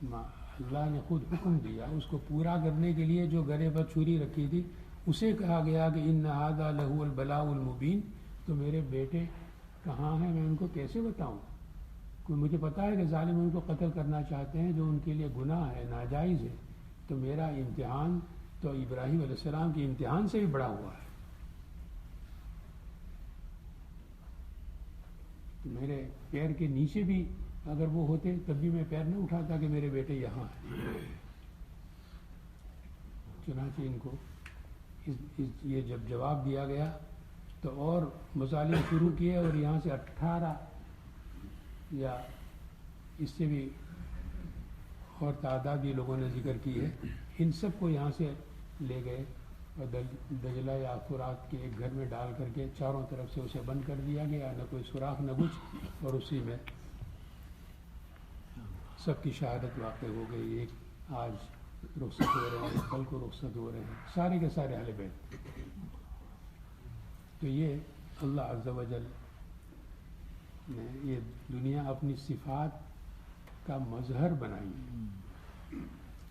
اللہ نے خود حکم دیا اس کو پورا کرنے کے لیے، جو گلے پر چھری رکھی تھی اسے کہا گیا کہ ان ھذا لہو البلاء المبین. تو میرے بیٹے کہاں ہیں، میں ان کو کیسے بتاؤں؟ کوئی مجھے پتا ہے کہ ظالم ان کو قتل کرنا چاہتے ہیں، جو ان کے لیے گناہ ہے، ناجائز ہے. تو میرا امتحان تو ابراہیم علیہ السلام کے امتحان سے بھی بڑا ہوا ہے. تو میرے پیر کے نیچے بھی اگر وہ ہوتے تب بھی میں پیر نہ اٹھاتا کہ میرے بیٹے یہاں ہیں. چنانچہ ان کو یہ جب جواب دیا گیا تو اور مظالم شروع کیے، اور یہاں سے 18 یا اس سے بھی اور تعداد یہ لوگوں نے ذکر کی ہے، ان سب کو یہاں سے لے گئے اور دجلہ یا فرات کے ایک گھر میں ڈال کر کے چاروں طرف سے اسے بند کر دیا گیا، نہ کوئی سوراخ نہ کچھ، اور اسی میں سب کی شہادت واقع ہو گئی. ایک آج رخصت ہو رہے ہیں، کل کو رخصت ہو رہے ہیں، سارے کے سارے اہل بیت. تو یہ اللہ عز و جل نے یہ دنیا اپنی صفات کا مظہر بنائی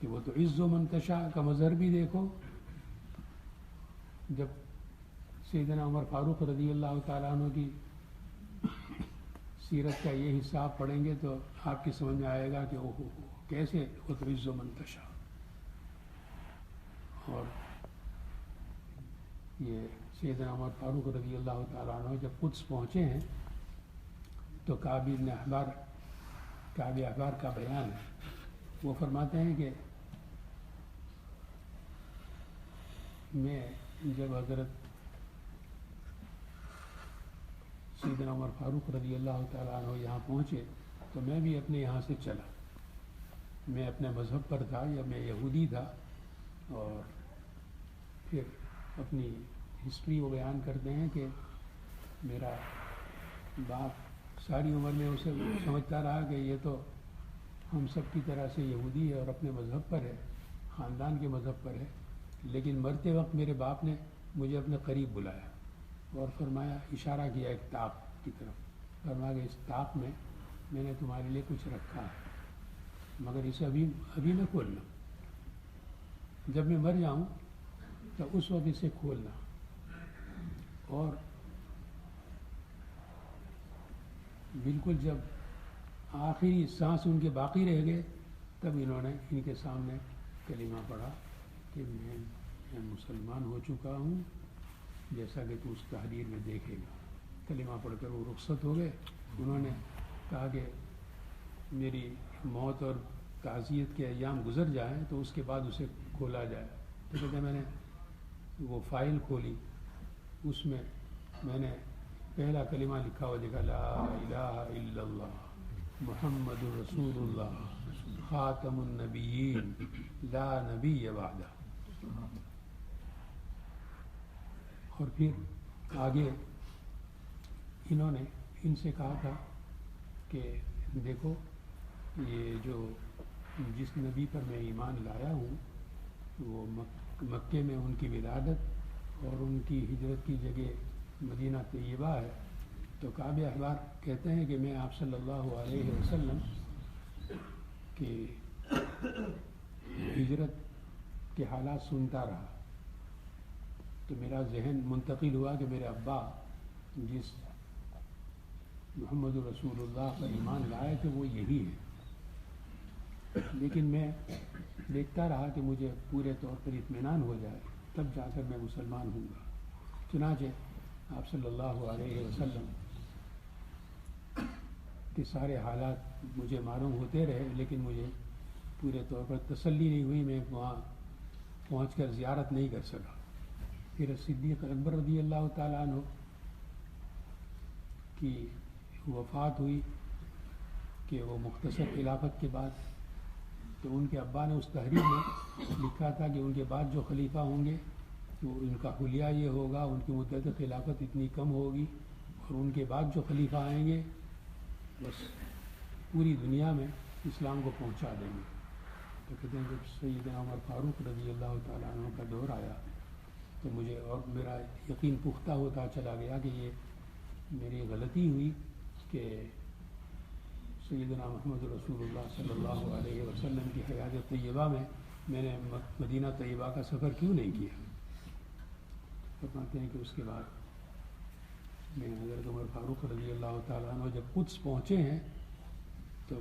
کہ وہ تو عز و منتشا کا مظہر بھی دیکھو. جب سیدنا عمر فاروق رضی اللہ تعالیٰ عنہ کی سیرت کا یہ حساب پڑھیں گے تو آپ کی سمجھ میں آئے گا کہ اوہ کیسے وہ تو عز و منتشا. اور یہ سیدنا عمر فاروق رضی اللہ تعالیٰ عنہ جب قدس پہنچے ہیں تو کعب احبار کا بیان ہے. وہ فرماتے ہیں کہ میں جب حضرت سیدنا عمر فاروق رضی اللہ تعالیٰ عنہ یہاں پہنچے تو میں بھی اپنے یہاں سے چلا. میں اپنے مذہب پر تھا، یا میں یہودی تھا. اور پھر اپنی ہسٹری وہ بیان کرتے ہیں کہ میرا باپ ساری عمر میں اسے سمجھتا رہا کہ یہ تو ہم سب کی طرح سے یہودی ہے اور اپنے مذہب پر ہے، خاندان کے مذہب پر ہے. لیکن مرتے وقت میرے باپ نے مجھے اپنے قریب بلایا اور فرمایا، اشارہ کیا ایک طاق کی طرف، فرمایا کہ اس طاق میں نے تمہارے لیے کچھ رکھا ہے، مگر اسے ابھی نہ کھولنا. جب میں مر جاؤں تو اس وقت اسے کھولنا. اور بالکل جب آخری سانس ان کے باقی رہ گئے تب انہوں نے ان کے سامنے کلمہ پڑھا کہ میں مسلمان ہو چکا ہوں، جیسا کہ تو اس تحریر میں دیکھے گا. کلمہ پڑھ کر وہ رخصت ہو گئے. انہوں نے کہا کہ میری موت اور تعزیت کے ایام گزر جائیں تو اس کے بعد اسے کھولا جائے. تو کہتے ہیں میں نے وہ فائل کھولی، اس میں نے پہلا کلمہ لکھا ہوا دیکھا، لا الہ الا اللہ محمد رسول اللہ خاتم النبیین لا نبی بعدہ. اور پھر آگے انہوں نے ان سے کہا تھا کہ دیکھو یہ جو جس نبی پر میں ایمان لایا ہوں وہ مکے میں ان کی ولادت اور ان کی ہجرت کی جگہ مدینہ طیبہ ہے. تو کعب احبار کہتے ہیں کہ میں آپ صلی اللہ علیہ وسلم کی ہجرت کے حالات سنتا رہا تو میرا ذہن منتقل ہوا کہ میرے ابا جس محمد رسول اللہ پر ایمان لائے تھے وہ یہی ہے. لیکن میں دیکھتا رہا کہ مجھے پورے طور پر اطمینان ہو جائے تب جا کر میں مسلمان ہوں گا. چنانچہ آپ صلی اللہ علیہ وسلم کے سارے حالات مجھے معلوم ہوتے رہے لیکن مجھے پورے طور پر تسلی نہیں ہوئی. میں وہاں پہنچ کر زیارت نہیں کر سکا. پھر صدیق اکبر رضی اللہ تعالیٰ عنہ کی وفات ہوئی کہ وہ مختصر خلافت کے بعد، تو ان کے ابا نے اس تحریر میں لکھا تھا کہ ان کے بعد جو خلیفہ ہوں گے تو ان کا حلیہ یہ ہوگا، ان کی مدت خلافت اتنی کم ہوگی اور ان کے بعد جو خلیفہ آئیں گے بس پوری دنیا میں اسلام کو پہنچا دیں گے. تو کہتے ہیں جب سیدنا عمر فاروق رضی اللہ تعالیٰ عنہ کا دور آیا تو مجھے اور میرا یقین پختہ ہوتا چلا گیا کہ یہ میری غلطی ہوئی کہ سیدنا محمد رسول اللہ صلی اللہ علیہ وسلم کی حیات طیبہ میں نے مدینہ طیبہ کا سفر کیوں نہیں کیا؟ فرماتے ہیں کہ اس کے بعد میں حضرت عمر فاروق رضی اللہ تعالیٰ عنہ جب قدس پہنچے ہیں تو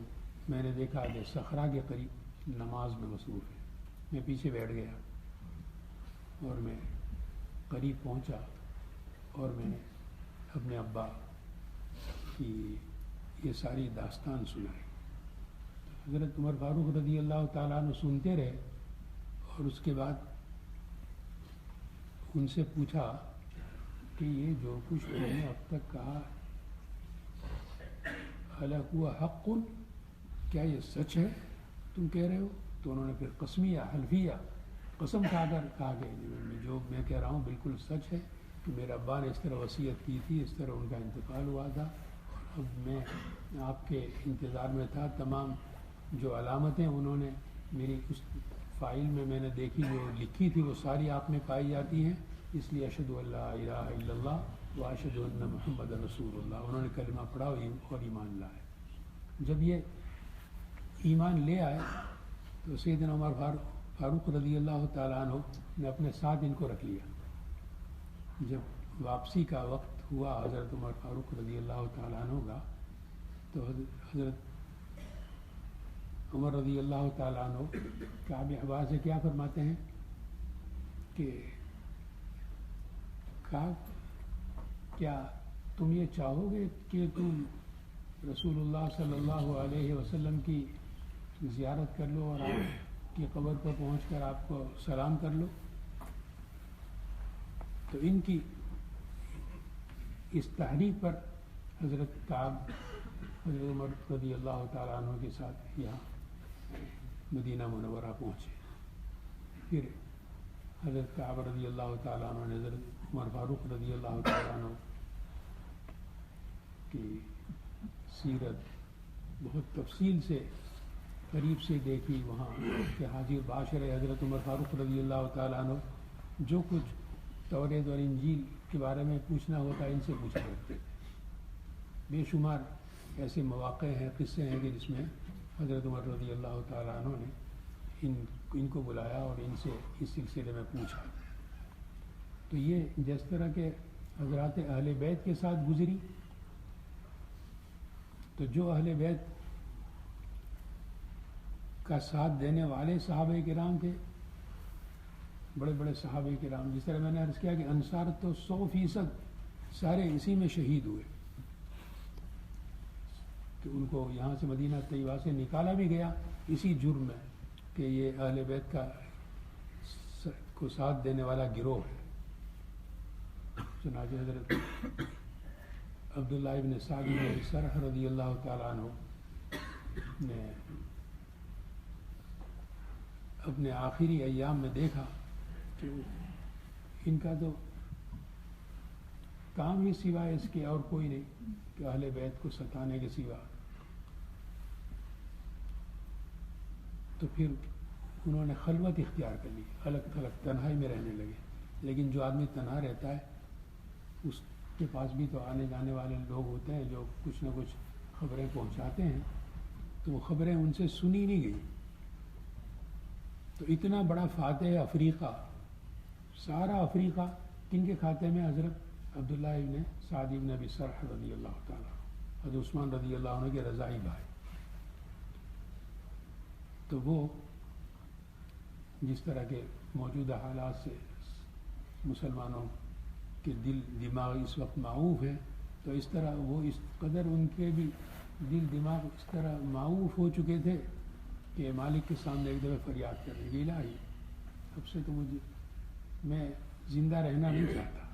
میں نے دیکھا کہ صخرہ کے قریب نماز میں مصروف ہے. میں پیچھے بیٹھ گیا اور میں قریب پہنچا اور میں نے اپنے ابا کی یہ ساری داستان سنائی. حضرت عمر فاروق رضی اللہ تعالیٰ عنہ سنتے رہے اور اس کے بعد ان سے پوچھا کہ یہ جو کچھ تم نے اب تک کہا حلق ہوا حق، کیا یہ سچ ہے تم کہہ رہے ہو؟ تو انہوں نے پھر قسمیہ حلفیہ قسم کھا کر کہا کہ جو میں کہہ رہا ہوں بالکل سچ ہے کہ میرے ابا نے اس طرح وصیت کی تھی، اس طرح ان کا انتقال ہوا تھا اور اب میں آپ کے انتظار میں تھا. تمام جو علامتیں انہوں نے میری اس فائل میں نے دیکھی جو لکھی تھی وہ ساری آپ میں پائی جاتی ہیں. اس لیے اشہد ان لا الہ الا اللہ و اشہد ان محمد رسول اللہ، انہوں نے کلمہ پڑھا اور ایمان لائے. جب یہ ایمان لے آئے تو سیدنا عمر فاروق رضی اللہ تعالیٰ عنہ نے اپنے ساتھ ان کو رکھ لیا. جب واپسی کا وقت ہوا حضرت عمر فاروق رضی اللہ تعالیٰ عنہ کا تو حضرت عمر رضی اللہ تعالیٰ عنہ کعب احبار سے کیا فرماتے ہیں کہ کیا تم یہ چاہو گے کہ تم رسول اللہ صلی اللہ علیہ وسلم کی زیارت کر لو اور آپ کی قبر پر پہنچ کر آپ کو سلام کر لو؟ تو ان کی اس تحریک پر حضرت کعب حضرت عمر رضی اللہ تعالیٰ عنہ کے ساتھ یہاں مدینہ منورہ پہنچے. پھر حضرت کعب رضی اللہ تعالیٰ عنہ نے حضرت عمر فاروق رضی اللہ تعالیٰ عنہ کی سیرت بہت تفصیل سے قریب سے دیکھی. وہاں کے حاضر باشر حضرت عمر فاروق رضی اللہ تعالیٰ عنہ جو کچھ توریت اور انجیل کے بارے میں پوچھنا ہوتا ہے ان سے پوچھا کرتے تھے. بے شمار ایسے مواقع ہیں، قصے ہیں کہ جس میں حضرت عمر رضی اللہ تعالیٰ عنہ نے ان کو بلایا اور ان سے اس سلسلے میں پوچھا. تو یہ جس طرح کے حضرات اہل بیت کے ساتھ گزری، تو جو اہل بیت کا ساتھ دینے والے صحابہ کرام تھے، بڑے بڑے صحابہ کرام، جس طرح میں نے عرض کیا کہ انصار تو 100% سارے اسی میں شہید ہوئے کہ ان کو یہاں سے مدینہ طیبہ سے نکالا بھی گیا اسی جرم میں کہ یہ اہل بیت کو ساتھ دینے والا گروہ ہے. چنانچہ حضرت عبداللہ ابن سعد بن ابی سرح رضی اللہ تعالیٰ عنہ نے اپنے آخری ایام میں دیکھا کہ ان کا تو کام ہی سوائے اس کے اور کوئی نہیں کہ اہل بیت کو ستانے کے سوا. تو پھر انہوں نے خلوت اختیار کر لی، الگ تھلگ تنہائی میں رہنے لگے. لیکن جو آدمی تنہا رہتا ہے اس کے پاس بھی تو آنے جانے والے لوگ ہوتے ہیں جو کچھ نہ کچھ خبریں پہنچاتے ہیں، تو وہ خبریں ان سے سنی نہیں گئی. تو اتنا بڑا فاتح افریقہ، سارا افریقہ کن کے کھاتے میں؟ حضرت عبداللہ ابن سعد ابن ابی سرح رضی اللہ تعالیٰ، حضرت عثمان رضی اللہ عنہ کے رضائی بھائی. تو وہ جس طرح کے موجودہ حالات سے مسلمانوں کے دل دماغ اس وقت معوف ہیں، تو اس طرح وہ اس قدر ان کے بھی دل دماغ اس طرح معوف ہو چکے تھے کہ مالک کے سامنے ایک دفعہ فریاد کر رہے کہ الہی اب سے تو میں زندہ رہنا نہیں چاہتا.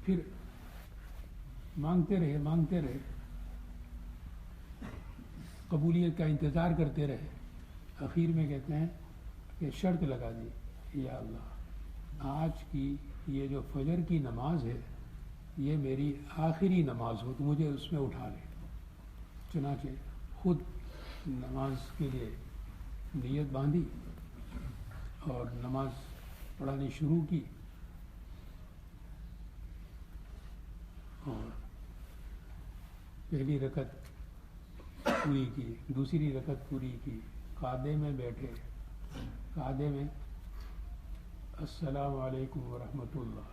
پھر مانگتے رہے قبولیت کا انتظار کرتے رہے. اخیر میں کہتے ہیں کہ شرط لگا دی، یا اللہ آج کی یہ جو فجر کی نماز ہے یہ میری آخری نماز ہو تو مجھے اس میں اٹھا لے. چنانچہ خود نماز کے لیے نیت باندھی اور نماز پڑھانی شروع کی. اور پہلی رکعت پوری کی، دوسری رکعت پوری کی، قعدے میں بیٹھے، قعدے میں السلام علیکم ورحمۃ اللہ،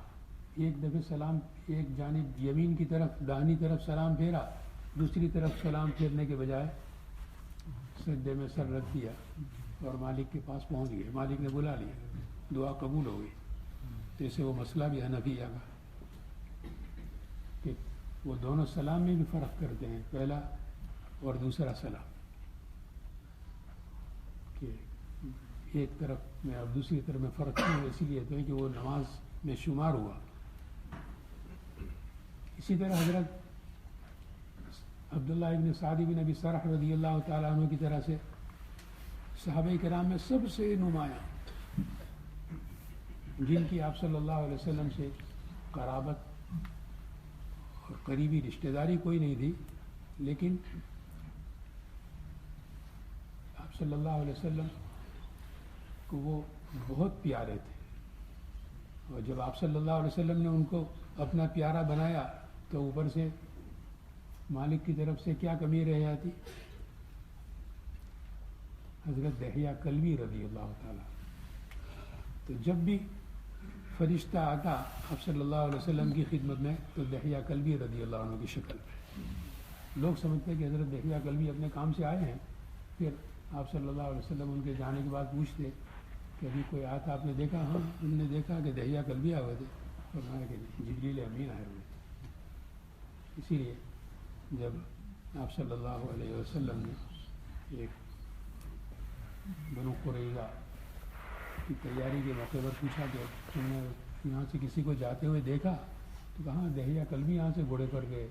ایک دفعہ سلام ایک جانب یمین کی طرف داہنی طرف سلام پھیرا، دوسری طرف سلام پھیرنے کے بجائے سجدے میں سر رکھ دیا اور مالک کے پاس پہنچ گئے، مالک نے بلا لیا، دعا قبول ہو گئی۔ تو اسے وہ مسئلہ بھی حنفیہ کا کہ وہ دونوں سلام میں بھی فرق کرتے ہیں، پہلا اور دوسرا سلام، کہ ایک طرف میں اور دوسری طرف میں فرق کیوں، اسی لیے تو ہے کہ وہ نماز میں شمار ہوا۔ اسی طرح حضرت عبداللہ ابن سعد بن ابی سرح رضی اللہ تعالیٰ عنہ کی طرح سے صحابہ کرام میں سب سے نمایاں، جن کی آپ صلی اللہ علیہ وسلم سے قرابت اور قریبی رشتہ داری کوئی نہیں تھی، لیکن آپ صلی اللہ علیہ وسلم کو وہ بہت پیارے تھے، اور جب آپ صلی اللہ علیہ وسلم نے ان کو اپنا پیارا بنایا تو اوپر سے مالک کی طرف سے کیا کمی رہ جاتی؟ حضرت دحیہ کلبی رضی اللہ تعالیٰ، تو جب بھی فرشتہ آتا آپ صلی اللہ علیہ وسلم کی خدمت میں تو دحیہ کلبی رضی اللہ عنہ کی شکل میں، لوگ سمجھتے کہ حضرت دحیہ کلبی اپنے کام سے آئے ہیں، پھر آپ صلی اللہ علیہ وسلم ان کے جانے کے بعد پوچھتے کہ ابھی کوئی آیا تھا آپ نے دیکھا؟ ہاں ہم نے دیکھا کہ دحیہ کلبی آئے ہوئے تھے، فرمایا کہ نہیں، جبریل امین آئے ہوئے تھے۔ اسی لیے جب آپ صلی اللہ علیہ وسلم نے ایک بنو قریظہ کی تیاری کے موقع پر پوچھا کہ تم نے یہاں سے کسی کو جاتے ہوئے دیکھا؟ تو کہاں دحیہ کلبی یہاں سے گھوڑے پر گئے،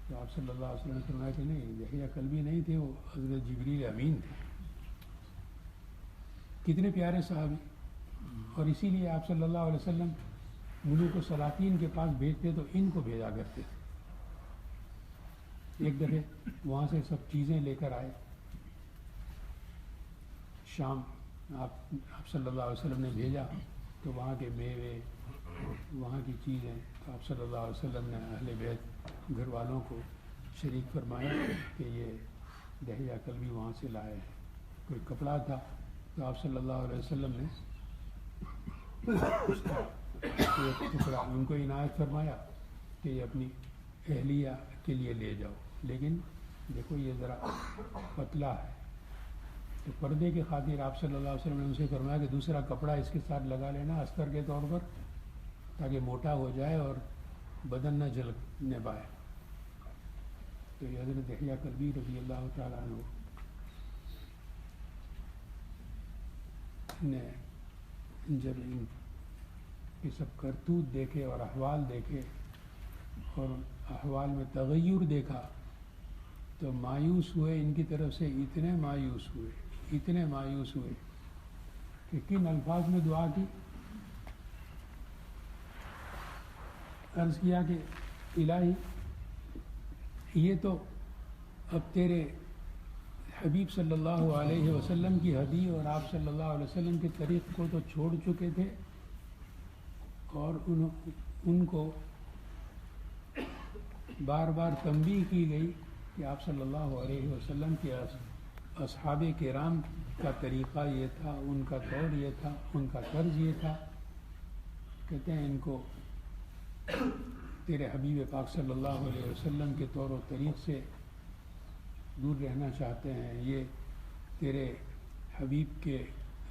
تو آپ صلی اللہ علیہ وسلم نے فرمایا کہ نہیں، دحیہ کلبی نہیں تھے، وہ حضرت جبریل امین تھے۔ کتنے پیارے صحابی، اور اسی لیے آپ صلی اللہ علیہ وسلم ملوک و سلاطین کے پاس بھیجتے تو ان کو بھیجا کرتے تھے۔ ایک دفعہ وہاں سے سب چیزیں لے کر آئے، شام آپ صلی اللہ علیہ وسلم نے بھیجا تو وہاں کے میوے، وہاں کی چیزیں، تو آپ صلی اللہ علیہ وسلم نے اہل بیت گھر والوں کو شریک فرمایا کہ یہ دحیہ کلبی وہاں سے لائے ہیں۔ کوئی کپڑا تھا تو آپ صلی اللہ علیہ وسلم نے اس کا ایک ٹکڑا ان کو عنایت فرمایا کہ یہ اپنی اہلیہ کے لیے لے جاؤ، لیکن دیکھو یہ ذرا پتلا ہے، تو پردے کی خاطر آپ صلی اللہ علیہ وسلم نے ان سے فرمایا کہ دوسرا کپڑا اس کے ساتھ لگا لینا استر کے طور پر، تاکہ موٹا ہو جائے اور بدن نہ جھلکنے پائے۔ تو یہ حضرت دحیہ کلبی رضی اللہ تعالیٰ عنہ نے جب ان کے سب کرتوت دیکھے اور احوال دیکھے اور احوال میں تغیر دیکھا تو مایوس ہوئے، ان کی طرف سے اتنے مایوس ہوئے کہ کن الفاظ میں دعا کی؟ عرض کیا کہ الہی یہ تو اب تیرے حبیب صلی اللہ علیہ وسلم کی ہدی اور آپ صلی اللہ علیہ وسلم کے طریق کو تو چھوڑ چکے تھے، اور ان کو بار بار تنبیہ کی گئی کہ آپ صلی اللہ علیہ وسلم کے اصحاب کرام کا طریقہ یہ تھا، ان کا طور یہ تھا، ان کا طرز یہ تھا۔ کہتے ہیں ان کو تیرے حبیب پاک صلی اللہ علیہ وسلم کے طور و طریق سے دور رہنا چاہتے ہیں، یہ تیرے حبیب کے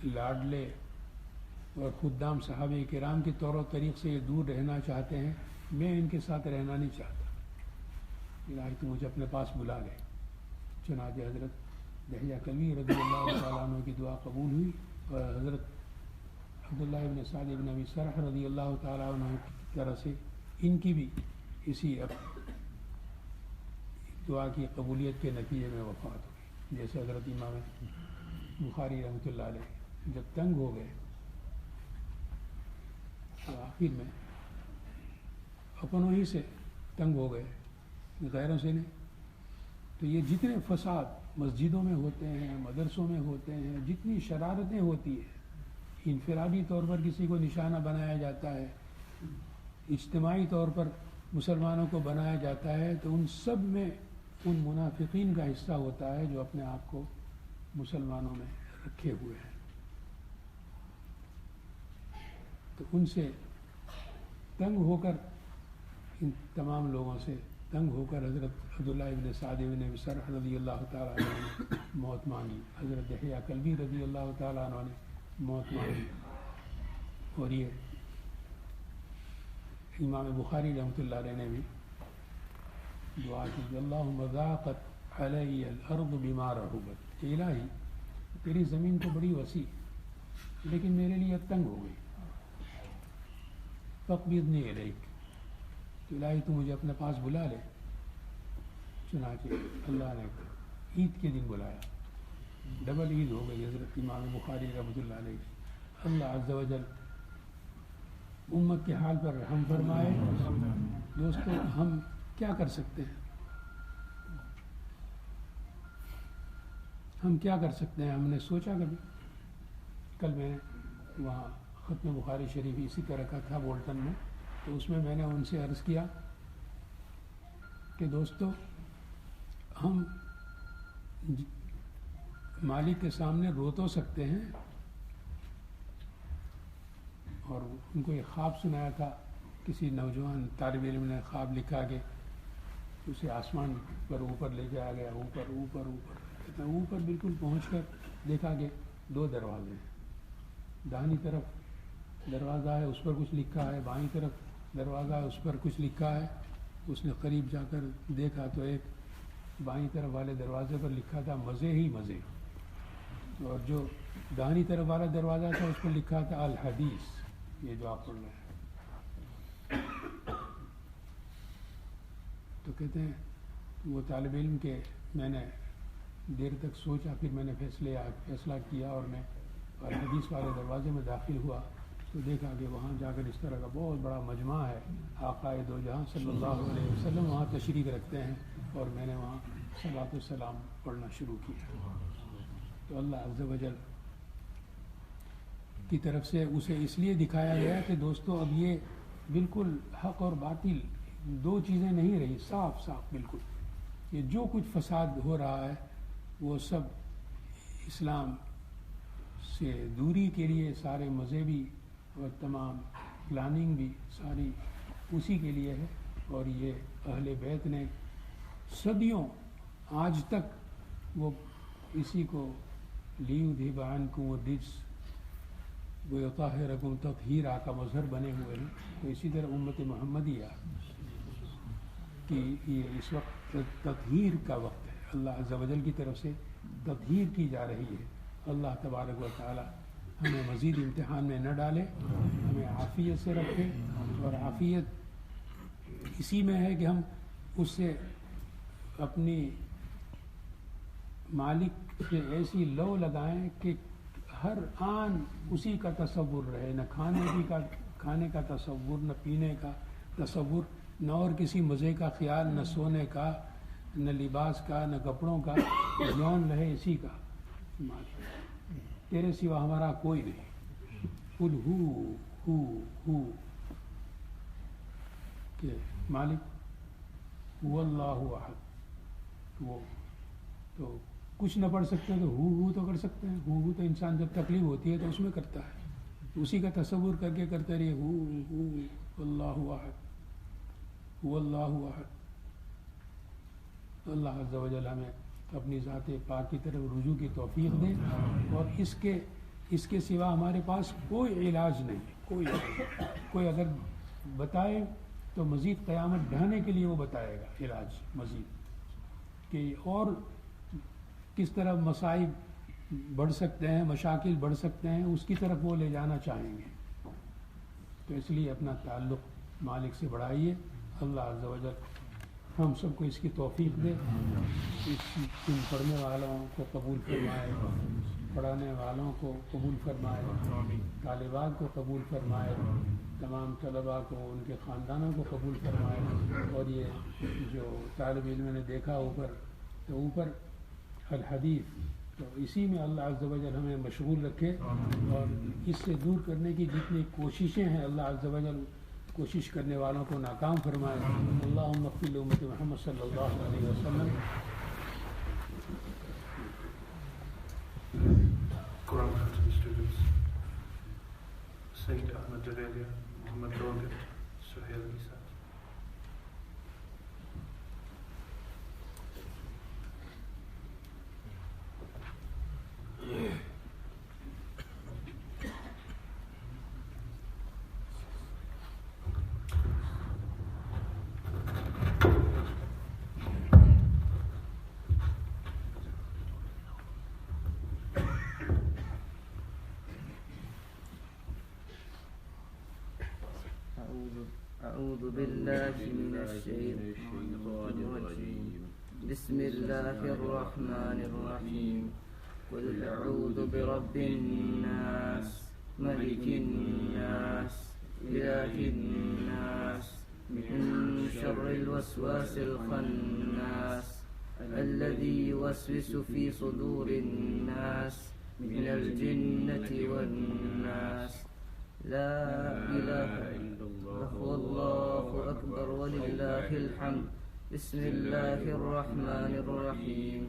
لاڈلے اور خدام صحابہ کرام کے طور و طریق سے یہ دور رہنا چاہتے ہیں، میں ان کے ساتھ رہنا نہیں چاہتا، الہی تو مجھے اپنے پاس بلا لے۔ چنانچہ حضرت دحیہ کلبی رضی اللہ تعالیٰ عنہ کی دعا قبول ہوئی، اور حضرت عبداللہ ابن سعد ابن ابی سرح رضی اللہ تعالیٰ عنہ کی طرح سے ان کی بھی اسی دعا کی قبولیت کے نتیجے میں وفات ہوئی۔ جیسے حضرت امام بخاری رحمۃ اللہ علیہ جب تنگ ہو گئے تو آخر میں اپنوں ہی سے تنگ ہو گئے، غیروں سے نہیں۔ تو یہ جتنے فساد مسجدوں میں ہوتے ہیں، مدرسوں میں ہوتے ہیں، جتنی شرارتیں ہوتی ہیں، انفرادی طور پر کسی کو نشانہ بنایا جاتا ہے، اجتماعی طور پر مسلمانوں کو بنایا جاتا ہے تو ان سب میں ان منافقین کا حصہ ہوتا ہے جو اپنے آپ کو مسلمانوں میں رکھے ہوئے ہیں. تو ان سے تنگ ہو کر، ان تمام لوگوں سے تنگ ہو کر حضرت عبداللہ ابن سعد ابن بصرح رضی اللہ تعالیٰ عنہ نے موت مانگی. حضرت یحییٰ کلبی رضی اللہ تعالیٰ عنہ نے موت مانگی. اور یہ امام بخاری رحمۃ اللہ علیہ نے بھی دعا کی، اللہم ضاقت علی الارض بما رحبت، الہی تیری زمین تو بڑی وسیع لیکن میرے لیے تنگ ہو گئی، فاقبضنی الیک، تو الہی تو مجھے اپنے پاس بلا لے. چنانچہ اللہ نے عید کے دن بلایا، ڈبل عید ہو گئی حضرت امام بخاری رحمۃ اللہ علیہ کی. اللہ عز و جل امت کے حال پر رحم فرمائے. دوستو ہم کیا کر سکتے ہیں؟ ہم کیا کر سکتے ہیں؟ ہم نے سوچا کبھی؟ کل میں نے وہاں ختم بخاری شریف اسی طرح کا تھا بولٹن میں، تو اس میں نے ان سے عرض کیا کہ دوستو ہم مالک کے سامنے رو تو سکتے ہیں. اور ان کو ایک خواب سنایا تھا، کسی نوجوان طالب علم نے خواب لکھا کہ اسے آسمان پر اوپر لے جایا گیا، اوپر اوپر اوپر اتنا اوپر بالکل پہنچ کر دیکھا کہ 2 دروازے ہیں. داہنی طرف دروازہ ہے، اس پر کچھ لکھا ہے، بائیں طرف دروازہ ہے، اس پر کچھ لکھا ہے. اس نے قریب جا کر دیکھا تو ایک بائیں طرف والے دروازے پر لکھا تھا مزے ہی مزے، اور جو داہنی طرف والا دروازہ تھا اس پر لکھا تھا الحدیث، یہ جو آپ پڑھ رہے ہیں. تو کہتے ہیں وہ طالب علم کے میں نے دیر تک سوچا، پھر میں نے فیصلہ کیا اور میں الحدیث والے دروازے میں داخل ہوا تو دیکھا کہ وہاں جا کر اس طرح کا بہت بڑا مجمع ہے. آقا دو جہاں صلی اللہ علیہ وسلم وہاں تشریف رکھتے ہیں، اور میں نے وہاں صلاۃ السلام پڑھنا شروع کیا. تو اللہ عز و جل کی طرف سے اسے اس لیے دکھایا گیا کہ دوستو اب یہ بالکل حق اور باطل 2 چیزیں نہیں رہی، صاف صاف بالکل. یہ جو کچھ فساد ہو رہا ہے وہ سب اسلام سے دوری کے لیے، سارے مذہبی اور تمام پلاننگ بھی ساری اسی کے لیے ہے. اور یہ اہل بیت نے صدیوں آج تک وہ اسی کو لیذھب عنکم الرجس ویطہرکم تطہیرا کا مظہر بنے ہوئے ہیں. تو اسی طرح امت محمدیہ کی یہ اس وقت تطہیر کا وقت ہے. اللہ عز و جل کی طرف سے تطہیر کی جا رہی ہے. اللہ تبارک و تعالی ہمیں مزید امتحان میں نہ ڈالے، ہمیں عافیت سے رکھے. اور عافیت اسی میں ہے کہ ہم اس سے اپنی مالک سے ایسی لو لگائیں کہ ہر آن اسی کا تصور رہے، نہ کھانے کا تصور، نہ پینے کا تصور، نہ اور کسی مزے کا خیال، نہ سونے کا، نہ لباس کا، نہ کپڑوں کا. یوم رہے اسی کا مالک، تیرے سوا ہمارا کوئی نہیں. قل ہو کہ مالک هو اللہ احد. وہ تو کچھ نہ پڑھ سکتے ہیں تو ہو تو کر سکتے ہیں. ہو تو انسان جب تکلیف ہوتی ہے تو اس میں کرتا ہے، اسی کا تصور کر کے کرتے رہیے. ہو اللہ احد، هو اللہ احد. اللہ عز و جل ہمیں اپنی ذات پاک کی طرف رجوع کی توفیق دے. اور اس کے سوا ہمارے پاس کوئی علاج نہیں. کوئی اگر بتائے تو مزید قیامت ڈھانے کے لیے وہ بتائے گا علاج مزید، کہ اور کس طرح مصائب بڑھ سکتے ہیں، مشاکل بڑھ سکتے ہیں، اس کی طرف وہ لے جانا چاہیں گے. تو اس لیے اپنا تعلق مالک سے بڑھائیے. اللہ عز و جل ہم سب کو اس کی توفیق دے. ان پڑھنے والوں کو قبول فرمائے، پڑھانے والوں کو قبول فرمائے، طالبات کو قبول فرمائے، تمام طلباء کو، ان کے خاندانوں کو قبول فرمائے. اور یہ جو طالب علم نے دیکھا اوپر الحدیث، تو اسی میں اللہ عز و جل ہمیں مشغول رکھے. اور اس سے دور کرنے کی جتنی کوششیں ہیں اللہ عز و جل کوشش کرنے والوں کو ناکام فرمائے. اللہم اغفر لامت محمد صلی اللہ علیہ وسلم. Quran Khatmi students, Sayyid Ahmad Javelia, Muhammad Rohit, Suhail Isa. أعوذ بالله من الشيطان الرجيم. بسم الله الرحمن الرحيم. قل أعوذ برب الناس ملك الناس إله الناس من شر الوسواس الخناس الذي يوسوس في صدور الناس من الجنة والناس. لا إله إلا الله والله أكبر ولله الحمد. بسم الله الرحمن الرحيم.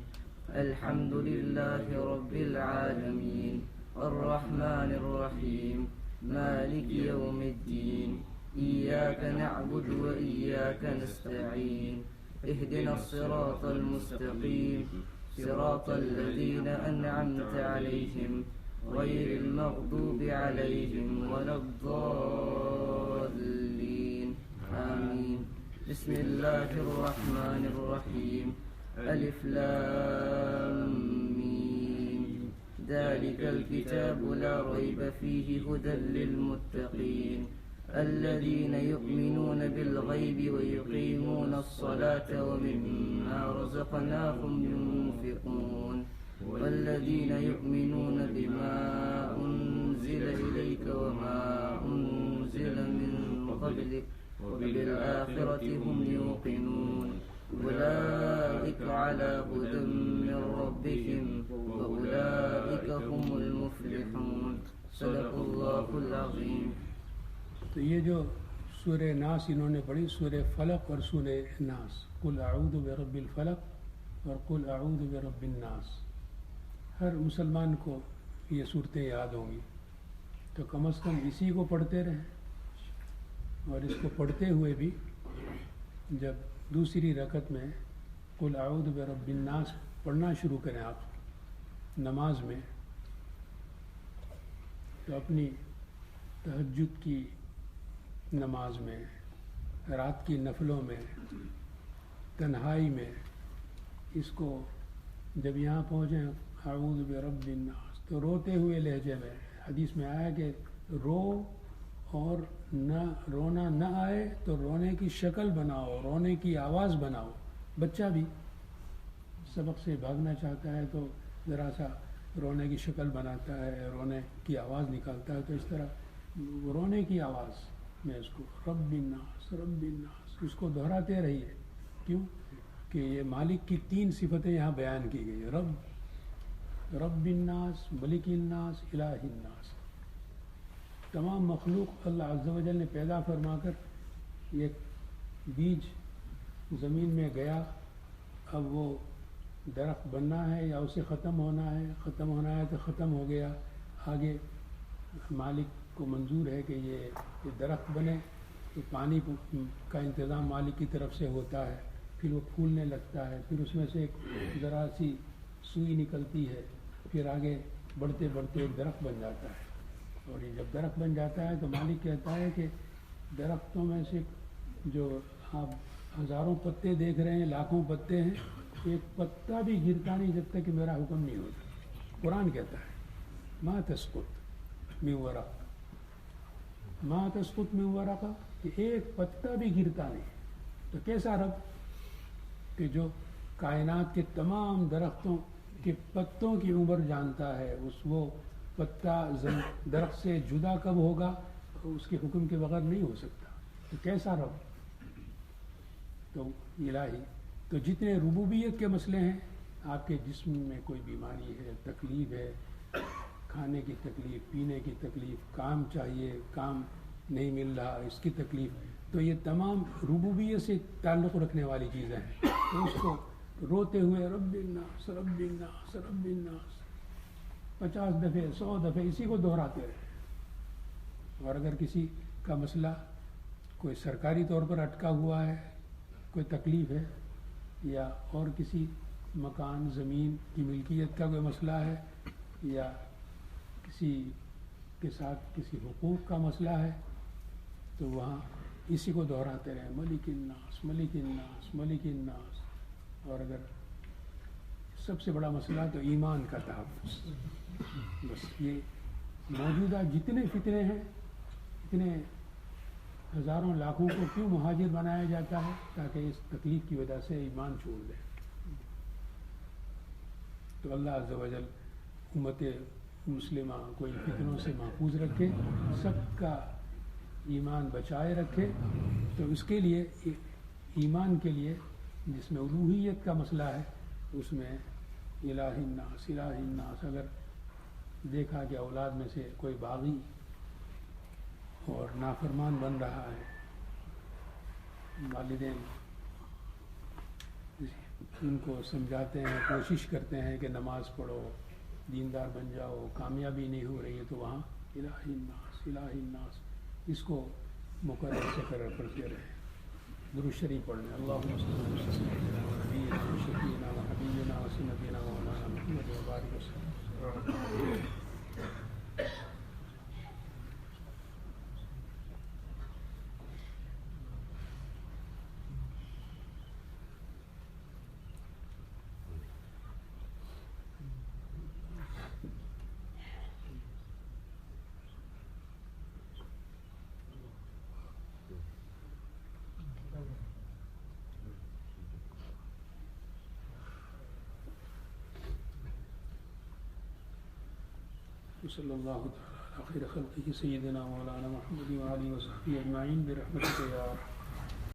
الحمد لله رب العالمين الرحمن الرحيم مالك يوم الدين. إياك نعبد وإياك نستعين. اهدنا الصراط المستقيم صراط الذين أنعمت عليهم غير المغضوب عليهم ولا الضالين آمين. بسم الله الرحمن الرحيم. ألف لام ميم. ذلك الكتاب لا ريب فيه هدى للمتقين الذين يؤمنون بالغيب ويقيمون الصلاة ومما رزقناهم ينفقون والذين يؤمنون بما أنزل إليك وما أنزل من قبلك وبالآخرة هم يوقنون. أولئك على هدى من ربهم وأولئك هم المفلحون. صدق الله العظيم. تو یہ جو سورہ ناس انہوں نے پڑھی، سورہ فلق اور سورہ ناس، قل اعوذ برب الفلق اور قل اعوذ برب الناس، ہر مسلمان کو یہ صورتیں یاد ہوں گی. تو کم از کم اسی کو پڑھتے رہیں، اور اس کو پڑھتے ہوئے بھی جب دوسری رکعت میں قل اعوذ برب الناس پڑھنا شروع کریں آپ نماز میں، تو اپنی تہجد کی نماز میں، رات کی نفلوں میں، تنہائی میں، اس کو جب یہاں پہنچیں اعوذ برب الناس تو روتے ہوئے لہجے میں، حدیث میں آیا کہ رو اور نہ رونا نہ آئے تو رونے کی شکل بناؤ، رونے کی آواز بناؤ. بچہ بھی سبق سے بھاگنا چاہتا ہے تو ذرا سا رونے کی شکل بناتا ہے، رونے کی آواز نکالتا ہے، تو اس طرح رونے کی آواز میں اس کو رب الناس رب الناس اس کو دہراتے رہیے. کیوں کہ یہ مالک کی 3 صفتیں یہاں بیان کی گئی، رب الناس، ملک الناس، الہ الناس. تمام مخلوق اللہ عز و جل نے پیدا فرما کر ایک بیج زمین میں گیا، اب وہ درخت بننا ہے یا اسے ختم ہونا ہے تو ختم ہو گیا. آگے مالک کو منظور ہے کہ یہ درخت بنے، تو پانی کا انتظام مالک کی طرف سے ہوتا ہے، پھر وہ پھولنے لگتا ہے، پھر اس میں سے ایک ذرا سی سوئی نکلتی ہے، پھر آگے بڑھتے بڑھتے ایک درخت بن جاتا ہے. اور یہ جب درخت بن جاتا ہے تو مالک کہتا ہے کہ درختوں میں سے جو آپ ہزاروں پتے دیکھ رہے ہیں، لاکھوں پتے ہیں، ایک پتا بھی گرتا نہیں جب تک کہ میرا حکم نہیں ہوتا. قرآن کہتا ہے ما تسقط من ورق، ما تسقط من ورق، کہ ایک پتا بھی گرتا نہیں. تو کیسا رب کہ جو کائنات کے تمام درختوں کے پتوں کی عمر جانتا ہے، وہ پتا درخت سے جدا کب ہوگا اس کے حکم کے بغیر نہیں ہو سکتا. تو کیسا رب تو الہی. تو جتنے ربوبیت کے مسئلے ہیں، آپ کے جسم میں کوئی بیماری ہے، تکلیف ہے، کھانے کی تکلیف، پینے کی تکلیف، کام چاہیے، کام نہیں مل رہا، اس کی تکلیف، تو یہ تمام ربوبیت سے تعلق رکھنے والی چیزیں ہیں. تو اس کو روتے ہوئے رب الناس رب الناس رب الناس 50 دفعے 100 دفعے اسی کو دہراتے رہے. اور اگر کسی کا مسئلہ کوئی سرکاری طور پر اٹکا ہوا ہے، کوئی تکلیف ہے، یا اور کسی مکان زمین کی ملکیت کا کوئی مسئلہ ہے، یا کسی کے ساتھ کسی حقوق کا مسئلہ ہے، تو وہاں اسی کو دہراتے رہے ملک الناس ملک الناس ملک الناس. اور اگر سب سے بڑا مسئلہ تو ایمان کا تحفظ. بس یہ موجودہ جتنے فتنے ہیں، اتنے ہزاروں لاکھوں کو کیوں مہاجر بنایا جاتا ہے؟ تاکہ اس تکلیف کی وجہ سے ایمان چھوڑ دیں. تو اللہ عز و جل امت مسلمہ کو ان فتنوں سے محفوظ رکھے، سب کا ایمان بچائے رکھے. تو اس کے لیے ایمان کے لیے جس میں الوہیت کا مسئلہ ہے، اس میں الہ الناس الہ الناس. اگر دیکھا کہ اولاد میں سے کوئی باغی اور نافرمان بن رہا ہے، والدین ان کو سمجھاتے ہیں، کوشش کرتے ہیں کہ نماز پڑھو، دیندار بن جاؤ، کامیابی نہیں ہو رہی ہے، تو وہاں الہ الناس الہ الناس اس کو مقرر سے قرار کرتے رہے. درود شریف پڑھنے اللہم صلی اللہ علیہ وسلم شفیعنا و حبیبنا و سندنا و مولانا محمد و بارک وسلم. صلی اللہ تعالی علی خیر خلقہ سیدنا مولانا محمد و آلہ و صحبہ اجمعین برحمتک یا